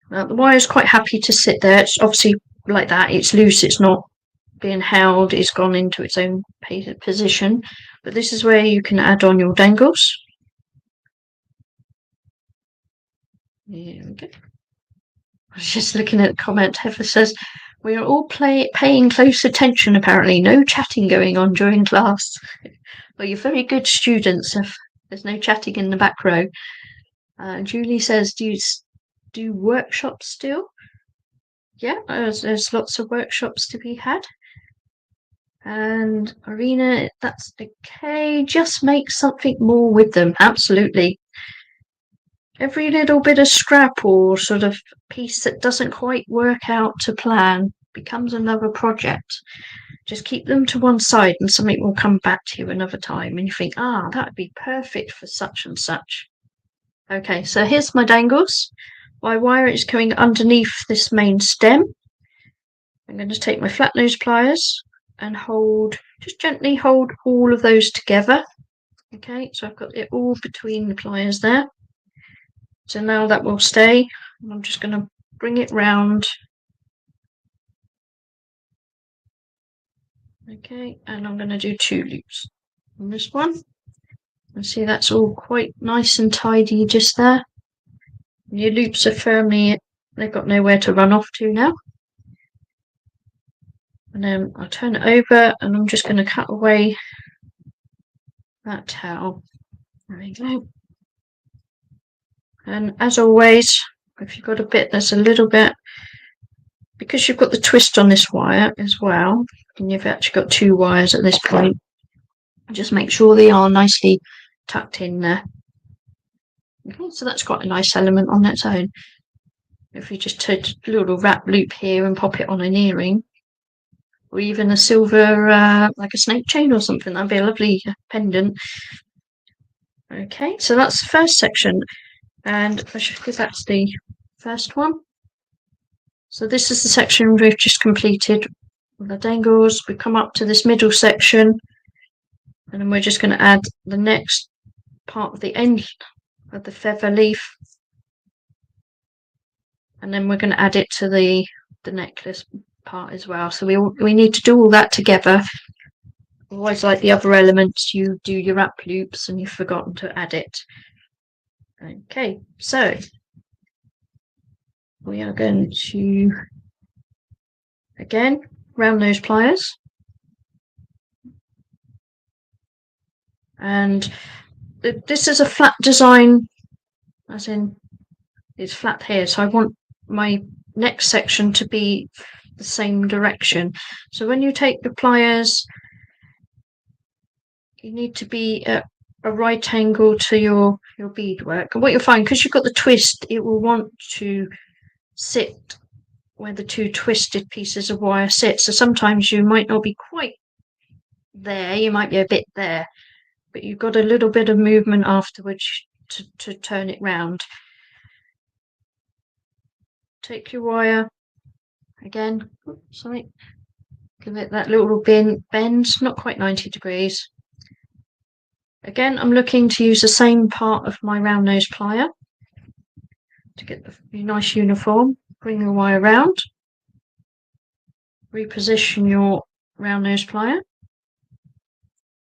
Now the wire is quite happy to sit there. It's obviously like that. It's loose. It's not being held. It's gone into its own position. But this is where you can add on your dangles. There we go. I was just looking at the comment. Heather says, we are all paying close attention, apparently. No chatting going on during class. Well, you're very good students if there's no chatting in the back row. Julie says, do you do workshops still? Yeah, there's lots of workshops to be had. And Irina, that's okay. Just make something more with them. Absolutely. Every little bit of scrap or sort of piece that doesn't quite work out to plan becomes another project. Just keep them to one side and something will come back to you another time and you think, that would be perfect for such and such. Okay, so here's my dangles. My wire is going underneath this main stem. I'm going to take my flat nose pliers and just gently hold all of those together. Okay, so I've got it all between the pliers there. So now that will stay. I'm just going to bring it round. Okay, and I'm going to do 2 loops on this one. And see, that's all quite nice and tidy just there. Your loops are firmly, they've got nowhere to run off to now. And then I'll turn it over and I'm just going to cut away that tail. There we go. And as always, if you've got a bit that's a little bit, because you've got the twist on this wire as well, and you've actually got 2 wires at this point, just make sure they are nicely tucked in there. Okay, so that's quite a nice element on its own. If you just take a little wrap loop here and pop it on an earring, or even a silver, like a snake chain or something, that'd be a lovely pendant. Okay, so that's the first section, and because that's the first one. So this is the section we've just completed with the dangles. We come up to this middle section, and then we're just going to add the next part of the end of the feather leaf, and then we're going to add it to the necklace part as well. So we need to do all that together. Otherwise, like the other elements, you do your wrap loops and you've forgotten to add it. Okay, so we are going to, again, round those pliers. And this is a flat design, as in it's flat here. So I want my next section to be the same direction. So when you take the pliers, you need to be at a right angle to your beadwork. And what you'll find, because you've got the twist, it will want to sit where the 2 twisted pieces of wire sit. So sometimes you might not be quite there, you might be a bit there, but you've got a little bit of movement afterwards to turn it round. Take your wire again, sorry, give it that little bend, not quite 90 degrees. Again, I'm looking to use the same part of my round nose plier to get the nice uniform. Bring your wire round, reposition your round nose plier,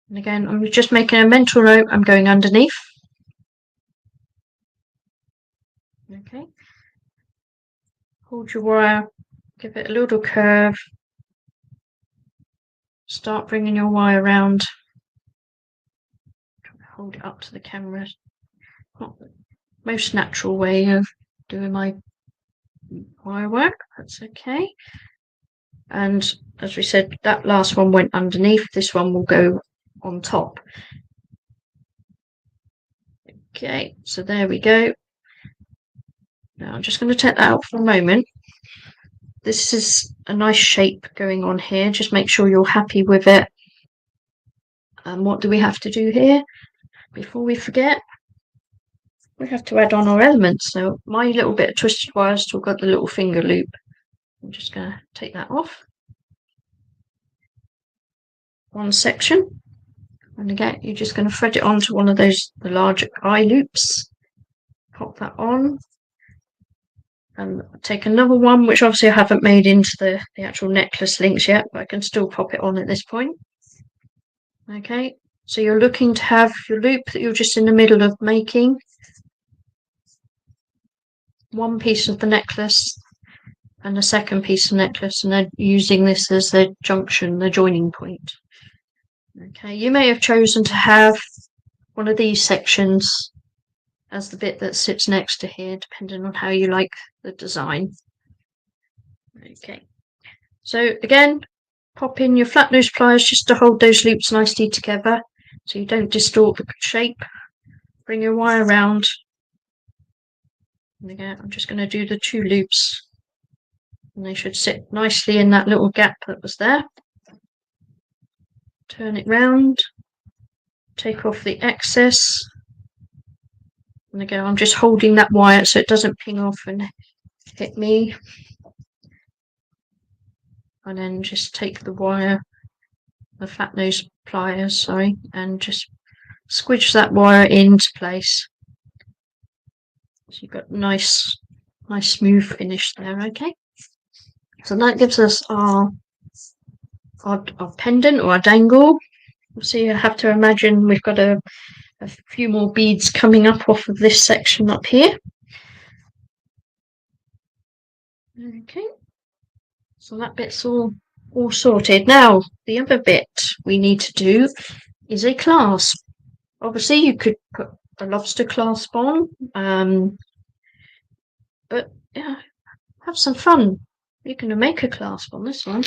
and again, I'm just making a mental note, I'm going underneath. Okay, hold your wire, give it a little curve, start bringing your wire around. Hold it up to the camera. Not the most natural way of doing my wire work, that's okay. And as we said, that last one went underneath, this one will go on top. Okay, so there we go. Now I'm just going to take that out for a moment. This is a nice shape going on here. Just make sure you're happy with it. And what do we have to do here? Before we forget, we have to add on our elements. So my little bit of twisted wire still got the little finger loop. I'm just going to take that off. One section. And again, you're just going to thread it onto one of those, the larger eye loops. Pop that on. And take another one, which obviously I haven't made into the actual necklace links yet, but I can still pop it on at this point. Okay, so you're looking to have your loop that you're just in the middle of making. One piece of the necklace and the second piece of necklace, and then using this as the junction, the joining point. Okay, you may have chosen to have one of these sections as the bit that sits next to here, depending on how you like the design. Okay, so again, pop in your flat nose pliers just to hold those loops nicely together so you don't distort the shape. Bring your wire around. And again, I'm just going to do the 2 loops, and they should sit nicely in that little gap that was there. Turn it round, take off the excess, and again, I'm just holding that wire so it doesn't ping off and hit me. And then just take the wire, the flat nose pliers, sorry, and just squidge that wire into place. So you've got nice smooth finish there. Okay, so that gives us our pendant or our dangle. So you have to imagine we've got a few more beads coming up off of this section up here. Okay, so that bit's all sorted. Now the other bit we need to do is a clasp. Obviously you could put a lobster clasp on, but yeah, have some fun. You're going to make a clasp on this one.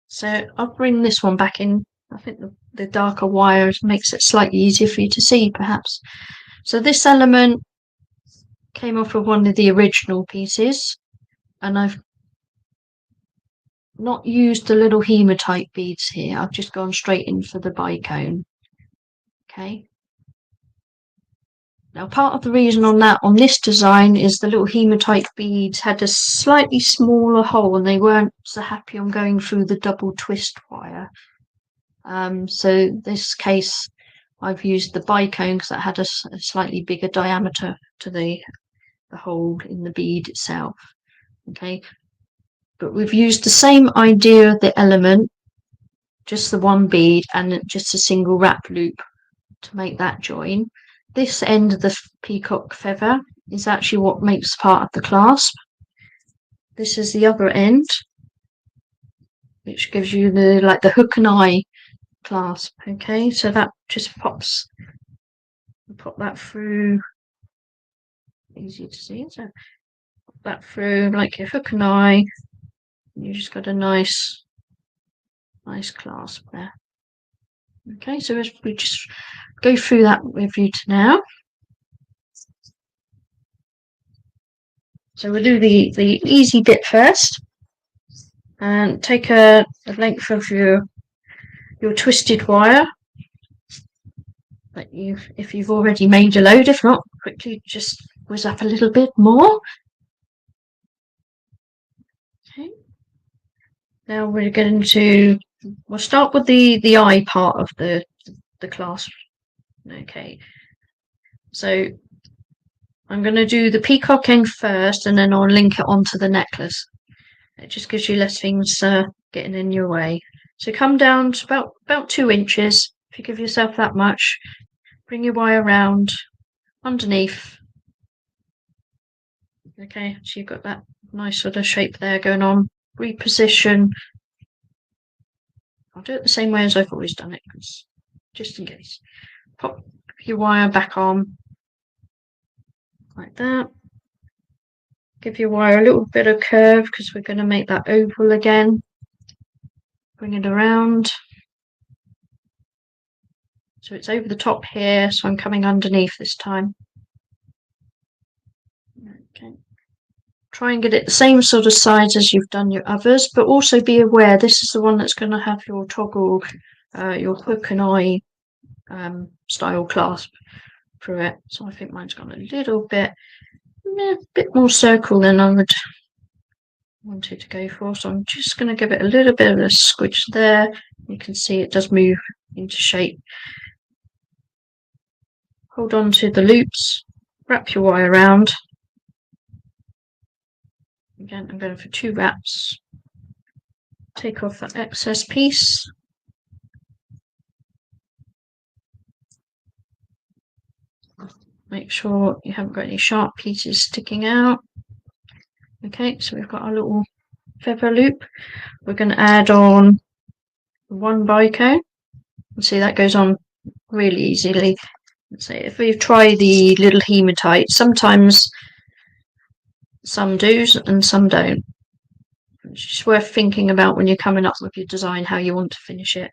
So I'll bring this one back in. I think the darker wire makes it slightly easier for you to see, perhaps. So this element came off of one of the original pieces, and I've not used the little hematite beads here. I've just gone straight in for the bicone. Okay. Now, part of the reason on this design is the little hematite beads had a slightly smaller hole, and they weren't so happy on going through the double twist wire. So in this case, I've used the bicone because that had a slightly bigger diameter to the hole in the bead itself. Okay, but we've used the same idea of the element, just the one bead and just a single wrap loop to make that join. This end of the peacock feather is actually what makes part of the clasp. This is the other end, which gives you the hook and eye clasp. Okay, so that just pop that through. Easy to see, so pop that through like your hook and eye. You just got a nice clasp there. Okay, so as we just go through that with you now. So we'll do the easy bit first, and take a length of your twisted wire that if you've already made a load. If not, quickly just whiz up a little bit more. Okay. Now we'll start with the eye part of the clasp. Okay. So I'm going to do the peacock end first, and then I'll link it onto the necklace. It just gives you less things getting in your way. So come down to about 2 inches. If you give yourself that much, bring your wire around underneath. Okay, so you've got that nice sort of shape there going on. Reposition. I'll do it the same way as I've always done it, just in case. Pop your wire back on like that. Give your wire a little bit of curve because we're going to make that oval again. Bring it around. So it's over the top here, so I'm coming underneath this time. Okay. Try and get it the same sort of size as you've done your others, but also be aware this is the one that's going to have your toggle, your hook and eye style clasp through it. So I think mine's gone a little bit more circle than I would wanted to go for. So I'm just going to give it a little bit of a squidge there. You can see it does move into shape. Hold on to the loops, wrap your wire around. Again, I'm going for 2 wraps. Take off that excess piece. Make sure you haven't got any sharp pieces sticking out. Okay, so we've got our little feather loop. We're going to add on 1 bicone. See, that goes on really easily. So if we try the little hematite, sometimes some do and some don't. It's just worth thinking about when you're coming up with your design, how you want to finish it.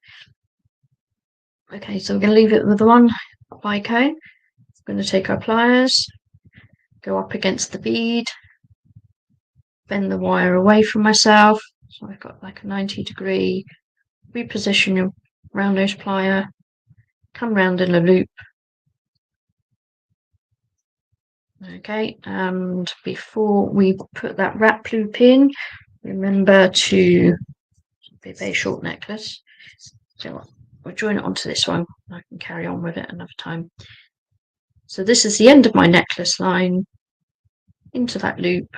Okay, so we're going to leave it with 1 bicone. We're going to take our pliers, go up against the bead, bend the wire away from myself. So I've got like a 90-degree, reposition your round nose plier, come round in a loop. Okay, and before we put that wrap loop in, remember to be a very short necklace. So we'll join it onto this one. I can carry on with it another time. So this is the end of my necklace line, into that loop.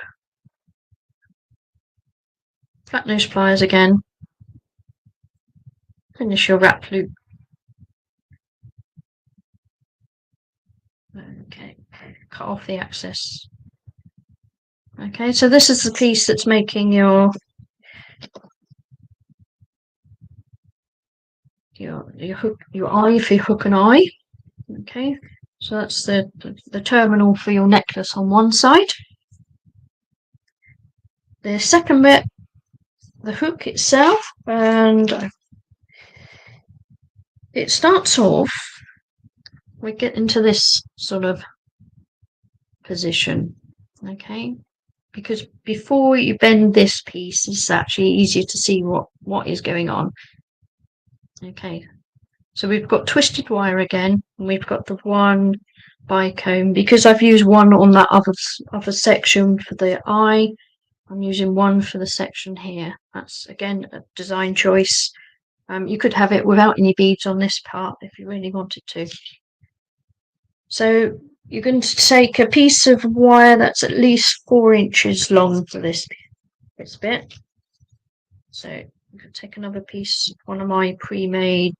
Flat nose pliers again. Finish your wrap loop. Okay, cut off the excess. Okay, so this is the piece that's making your hook, your eye for your hook and eye. Okay, so that's the terminal for your necklace on one side. The second bit, the hook itself, and it starts off, we get into this sort of position, okay, because before you bend this piece, it's actually easier to see what is going on. Okay, so we've got twisted wire again, and we've got the 1 bicone. Because I've used 1 on that other section for the eye, I'm using 1 for the section here. That's again a design choice. You could have it without any beads on this part if you really wanted to. So you're going to take a piece of wire that's at least 4 inches long for this bit. So you can take another piece, one of my pre-made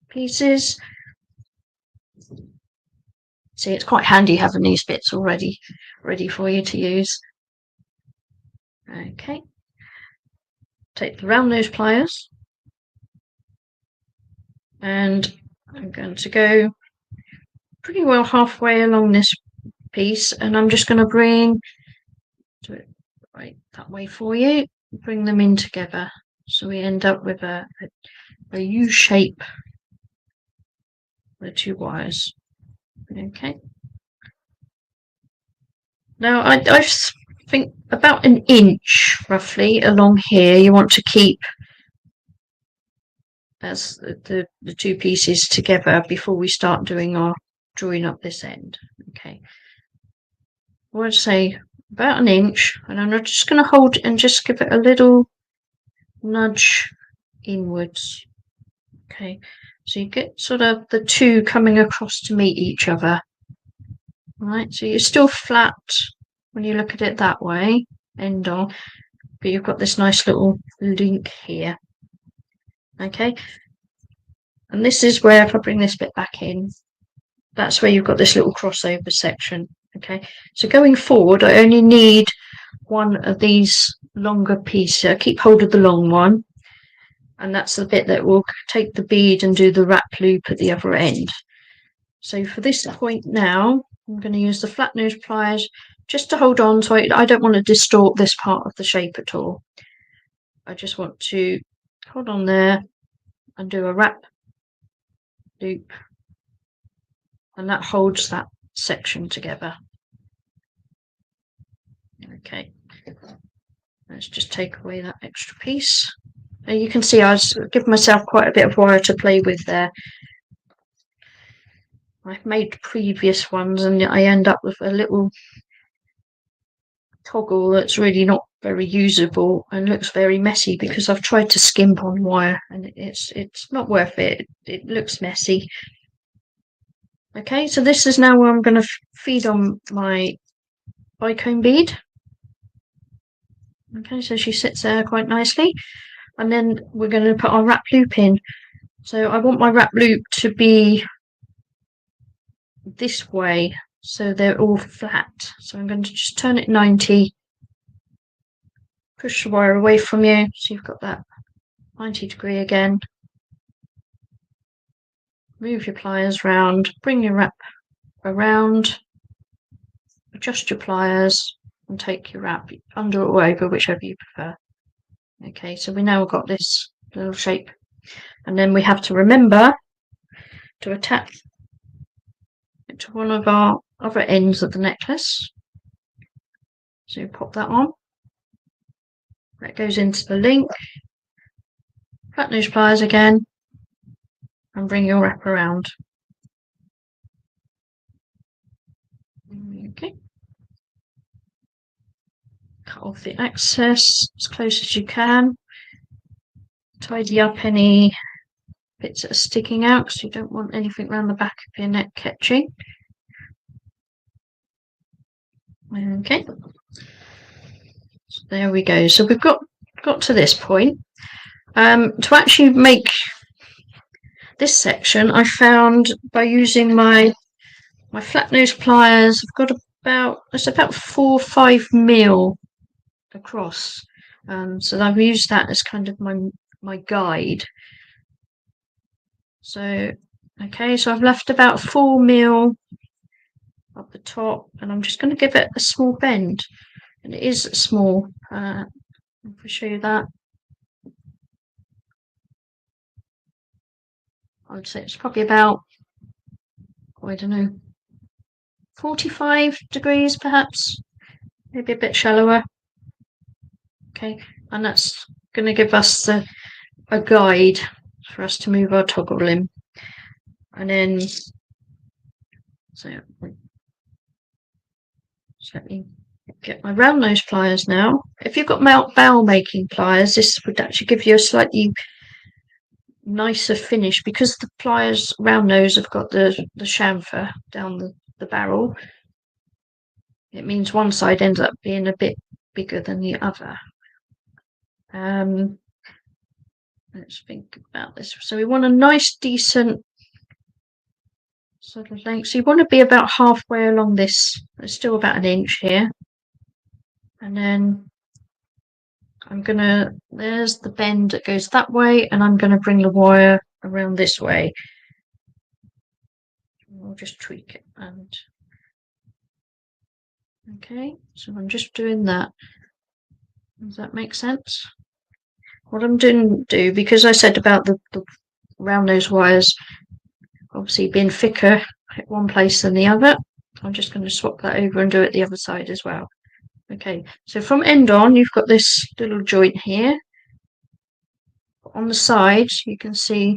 pieces. See, it's quite handy having these bits already ready for you to use. Okay, take the round nose pliers, and I'm going to go pretty well halfway along this piece, and I'm just going to bring it right that way for you, bring them in together, so we end up with a U shape, the 2 wires. Okay, now I think about 1 inch roughly along here you want to keep as the 2 pieces together before we start doing our drawing up this end. Okay, I would say about 1 inch, and I'm just going to hold and just give it a little nudge inwards. Okay, so you get sort of the 2 coming across to meet each other. Right, so you're still flat when you look at it that way, end on, but you've got this nice little link here. Okay, and this is where, if I bring this bit back in, that's where you've got this little crossover section. Okay, so going forward, I only need 1 of these longer pieces. I keep hold of the long one, and that's the bit that will take the bead and do the wrap loop at the other end. So for this point now, I'm going to use the flat nose pliers just to hold on to it. I don't want to distort this part of the shape at all. I just want to hold on there and do a wrap loop, and that holds that section together. Okay, Let's just take away that extra piece. And you can see I've given myself quite a bit of wire to play with there. I've made previous ones and I end up with a little toggle that's really not very usable and looks very messy because I've tried to skimp on wire and it's not worth it. It looks messy. Okay, so this is now where I'm going to feed on my bicone bead. Okay, so she sits there quite nicely. And then we're going to put our wrap loop in. So I want my wrap loop to be this way, so they're all flat. So I'm going to just turn it 90, push the wire away from you, so you've got that 90-degree again. Move your pliers round, bring your wrap around, adjust your pliers, and take your wrap under or over, whichever you prefer. Okay, so we now got this little shape. And then we have to remember to attach it to one of our other ends of the necklace. So you pop that on. That goes into the link. Flatten those pliers again and bring your wrap around. Okay. Cut off the excess as close as you can. Tidy up any bits that are sticking out because you don't want anything around the back of your neck catching. Okay. So there we go. So we've got to this point. To actually make this section, I found by using my flat nose pliers, I've got about 4 or 5 mil across. So I've used that as kind of my guide. So okay, so I've left about 4 mil up the top, and I'm just going to give it a small bend, and it is small. I'll show you that. I would say it's probably about, I don't know, 45 degrees perhaps, maybe a bit shallower. Okay, and that's going to give us a guide for us to move our toggle in. And then, so let me get my round nose pliers now. If you've got bowl making pliers, this would actually give you a slightly nicer finish because the pliers round nose have got the chamfer down the barrel. It means one side ends up being a bit bigger than the other. Let's think about this. So we want a nice decent sort of length. So you want to be about halfway along this. There's still about an inch here. And then there's the bend that goes that way, and I'm going to bring the wire around this way. We'll just tweak it. And okay, so I'm just doing that. Does that make sense? What I'm doing, because I said about the round nose wires obviously being thicker at one place than the other, I'm just going to swap that over and do it the other side as well. Okay, so from end on, you've got this little joint here. On the side, you can see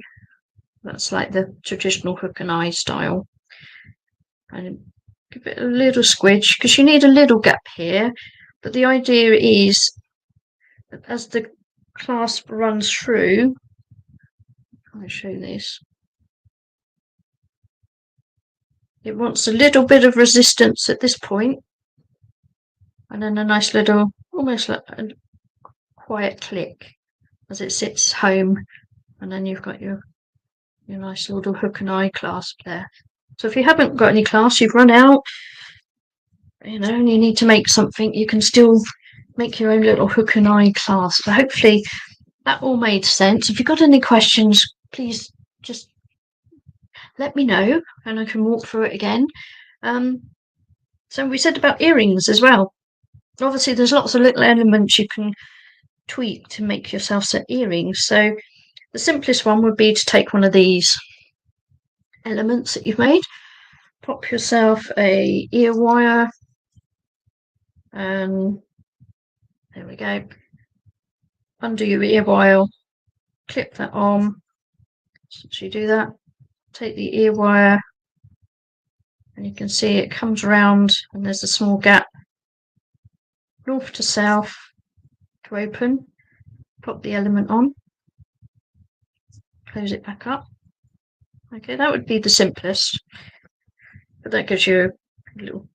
that's like the traditional hook and eye style. And give it a little squidge because you need a little gap here. But the idea is that as the clasp runs through, I'll show this. It wants a little bit of resistance at this point, and then a nice little, almost like a quiet click as it sits home, and then you've got your nice little hook and eye clasp there. So if you haven't got any clasp, you've run out, and you need to make something, you can still make your own little hook and eye clasp. So hopefully that all made sense. If you've got any questions, please just let me know and I can walk through it again. So we said about earrings as well. Obviously there's lots of little elements you can tweak to make yourself set earrings. So the simplest one would be to take one of these elements that you've made, pop yourself a ear wire, and There we go. Undo your ear wire, clip that on. So you do that, take the ear wire, and you can see it comes around and there's a small gap north to south to open. Pop the element on, close it back up. Okay, that would be the simplest, but that gives you a little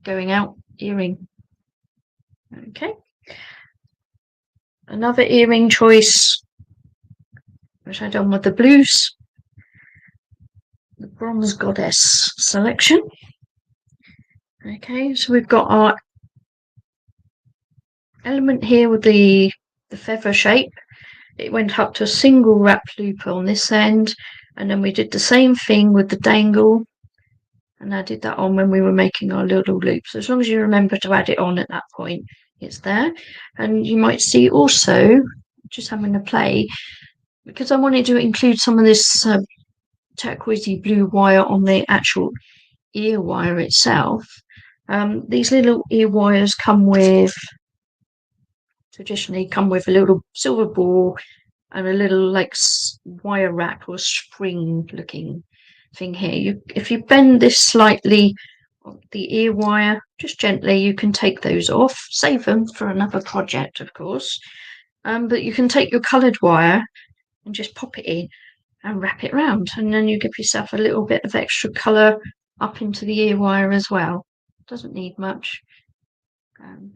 going out earring. Okay, another earring choice, which I've done with the blues, the Bronze Goddess selection. Okay, so we've got our element here with the feather shape. It went up to a single wrap loop on this end, and then we did the same thing with the dangle, and I did that on when we were making our little loop. So as long as you remember to add it on at that point, it's there. And you might see also, just having a play, because I wanted to include some of this turquoisey blue wire on the actual ear wire itself. These little ear wires traditionally come with a little silver ball and a little like wire wrap or spring looking thing here. If you bend this slightly, the ear wire, just gently, you can take those off, save them for another project, of course. But you can take your coloured wire and just pop it in and wrap it round, and then you give yourself a little bit of extra colour up into the ear wire as well. Doesn't need much.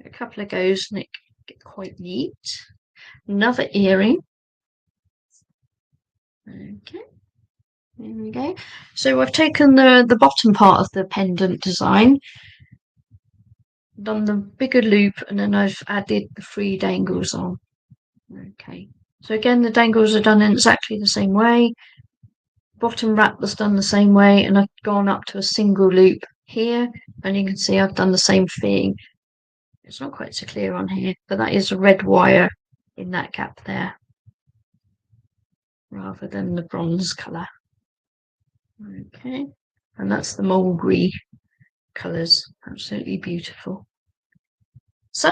A couple of goes and it gets quite neat. Another earring. Okay, there we go. So I've taken the bottom part of the pendant design, done the bigger loop, and then I've added the 3 dangles on. Okay, so again the dangles are done in exactly the same way. Bottom wrap was done the same way, and I've gone up to a single loop here, and you can see I've done the same thing. It's not quite so clear on here, but that is a red wire in that gap there rather than the bronze colour. Okay, and that's the mulberry colours. Absolutely beautiful. So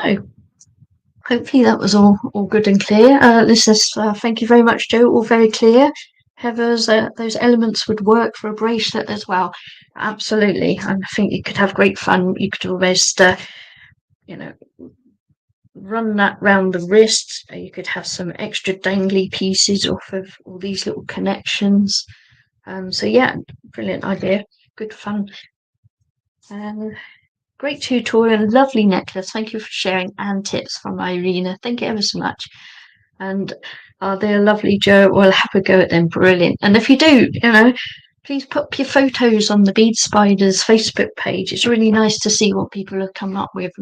hopefully that was all good and clear. Listeners, thank you very much, Joe. All very clear. Heather's, those elements would work for a bracelet as well. Absolutely. And I think you could have great fun. You could almost, run that round the wrist. You could have some extra dangly pieces off of all these little connections. So yeah, brilliant idea. Good fun. Great tutorial, lovely necklace. Thank you for sharing, and tips from Irina. Thank you ever so much. And they're lovely, Joe. Well, have a go at them. Brilliant. And if you do, please put your photos on the Bead Spider's Facebook page. It's really nice to see what people have come up with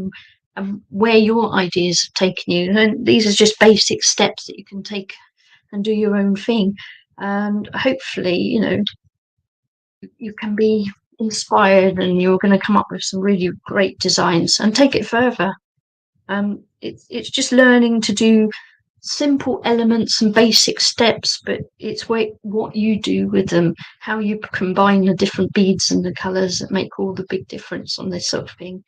and where your ideas have taken you. And these are just basic steps that you can take and do your own thing. And hopefully, you can be inspired and you're going to come up with some really great designs and take it further. It's just learning to do simple elements and basic steps, but it's what you do with them, how you combine the different beads and the colors that make all the big difference on this sort of thing.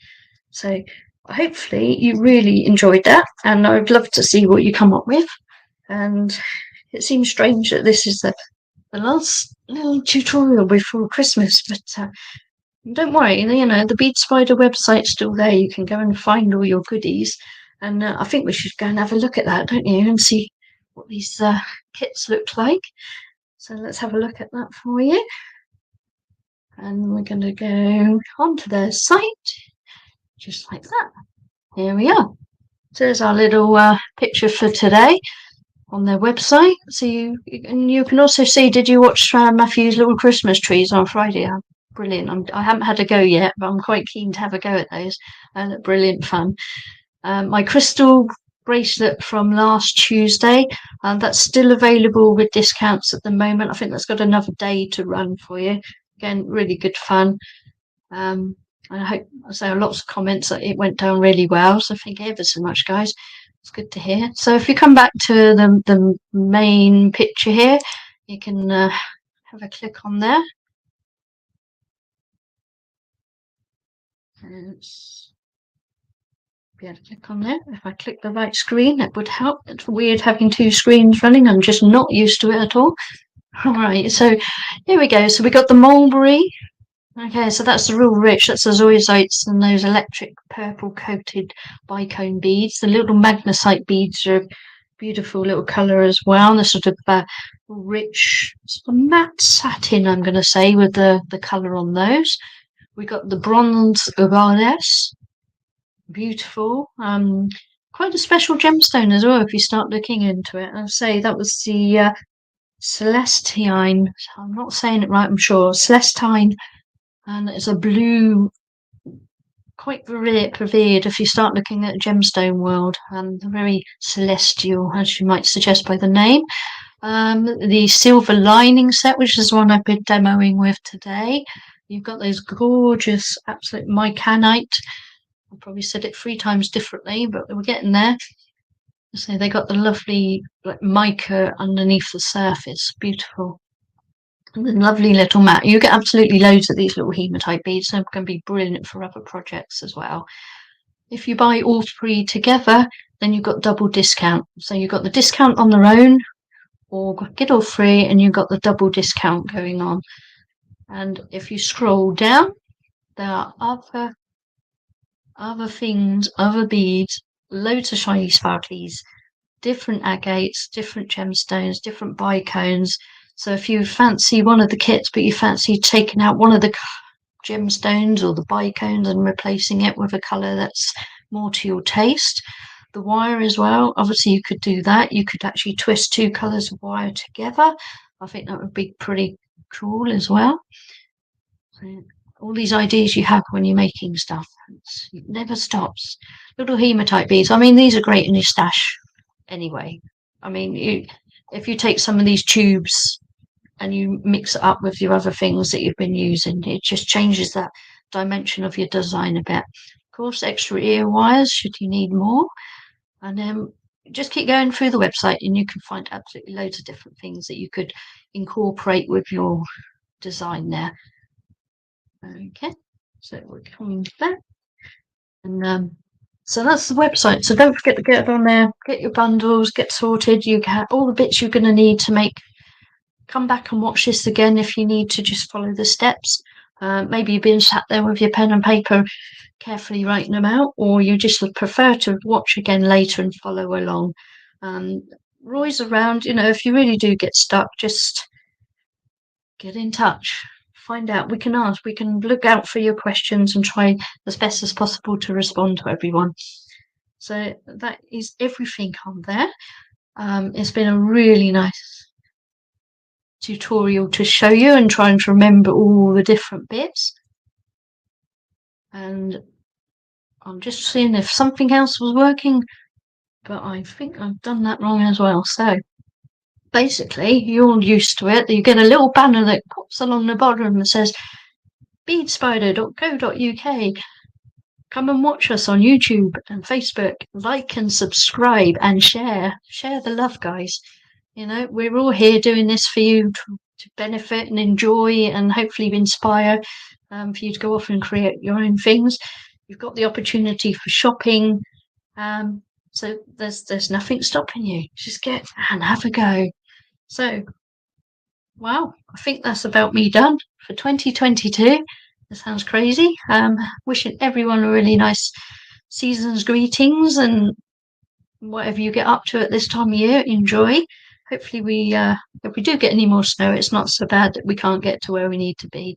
So hopefully you really enjoyed that, and I'd love to see what you come up with. And it seems strange that this is the last little tutorial before Christmas, but don't worry, the Bead Spider website's still there. You can go and find all your goodies, and I think we should go and have a look at that, don't you, and see what these kits look like. So let's have a look at that for you, and we're going to go onto their site just like that. Here we are. So there's our little picture for today on their website. So you can also see, did you watch Matthew's little Christmas trees on Friday? Brilliant. I haven't had a go yet, but I'm quite keen to have a go at those. Brilliant fun. My crystal bracelet from last Tuesday, that's still available with discounts at the moment. I think that's got another day to run for you. Again, really good fun. I hope, so lots of comments that it went down really well. So thank you ever so much, guys. It's good to hear. So if you come back to the main picture here, you can have a click on there. be able to click on there. If I click the right screen, that would help. It's weird having two screens running. I'm just not used to it at all. All right, so here we go. So we got the mulberry. Okay, so that's the real rich. That's the zoysites and those electric purple coated bicone beads. The little magnesite beads are beautiful little colour as well. The sort of rich sort of matte satin, I'm going to say, with the colour on those. We got the bronze goddess. Beautiful. Quite a special gemstone as well if you start looking into it. I'll say that was the celestine. I'm not saying it right, I'm sure. Celestine, and it's a blue, quite revered if you start looking at the gemstone world. Very celestial, as you might suggest by the name. The silver lining set, which is the one I've been demoing with today. You've got those gorgeous, absolute mycanite. I probably said it 3 times differently, but we're getting there. So they got the lovely like mica underneath the surface, beautiful. And then lovely little mat. You get absolutely loads of these little hematite beads, so they're going to be brilliant for other projects as well. If you buy all 3 together, then you've got double discount. So you've got the discount on their own, or get all 3, and you've got the double discount going on. And if you scroll down, there are other things, other beads, loads of shiny sparklies, different agates, different gemstones, different bicones. So if you fancy one of the kits, but you fancy taking out one of the gemstones or the bicones and replacing it with a colour that's more to your taste, the wire as well, obviously you could do that. You could actually twist 2 colours of wire together. I think that would be pretty cool as well. So all these ideas you have when you're making stuff, it never stops. Little hematite beads, I mean, these are great in your stash anyway. I mean, if you take some of these tubes and you mix it up with your other things that you've been using, it just changes that dimension of your design a bit. Of course, extra ear wires should you need more. And then just keep going through the website and you can find absolutely loads of different things that you could incorporate with your design there. Okay, so we're coming back. And so that's the website. So don't forget to get on there, get your bundles, get sorted. You get all the bits you're going to need to make. Come back and watch this again if you need to just follow the steps. Maybe you've been sat there with your pen and paper carefully writing them out, or you just would prefer to watch again later and follow along. Roy's around, you know, if you really do get stuck, just get in touch. Find out. We can ask. We can look out for your questions and try as best as possible to respond to everyone. So that is everything on there. It's been a really nice tutorial to show you and trying to remember all the different bits. And I'm just seeing if something else was working, but I think I've done that wrong as well. So basically, you're used to it. You get a little banner that pops along the bottom that says beadspider.co.uk. Come and watch us on YouTube and Facebook. Like and subscribe and share. Share the love, guys. You know, we're all here doing this for you to benefit and enjoy and hopefully inspire for you to go off and create your own things. You've got the opportunity for shopping. So there's nothing stopping you. Just get and have a go. So, wow, I think that's about me done for 2022. That sounds crazy. Wishing everyone a really nice season's greetings, and whatever you get up to at this time of year, enjoy. Hopefully if we do get any more snow, it's not so bad that we can't get to where we need to be.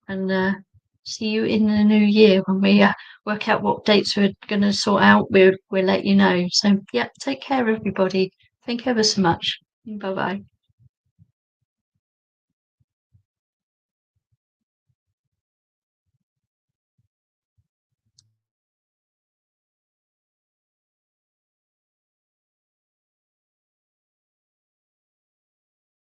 And see you in the new year when we work out what dates we're going to sort out. We'll let you know. So, yeah, take care, everybody. Thank you ever so much. Bye-bye.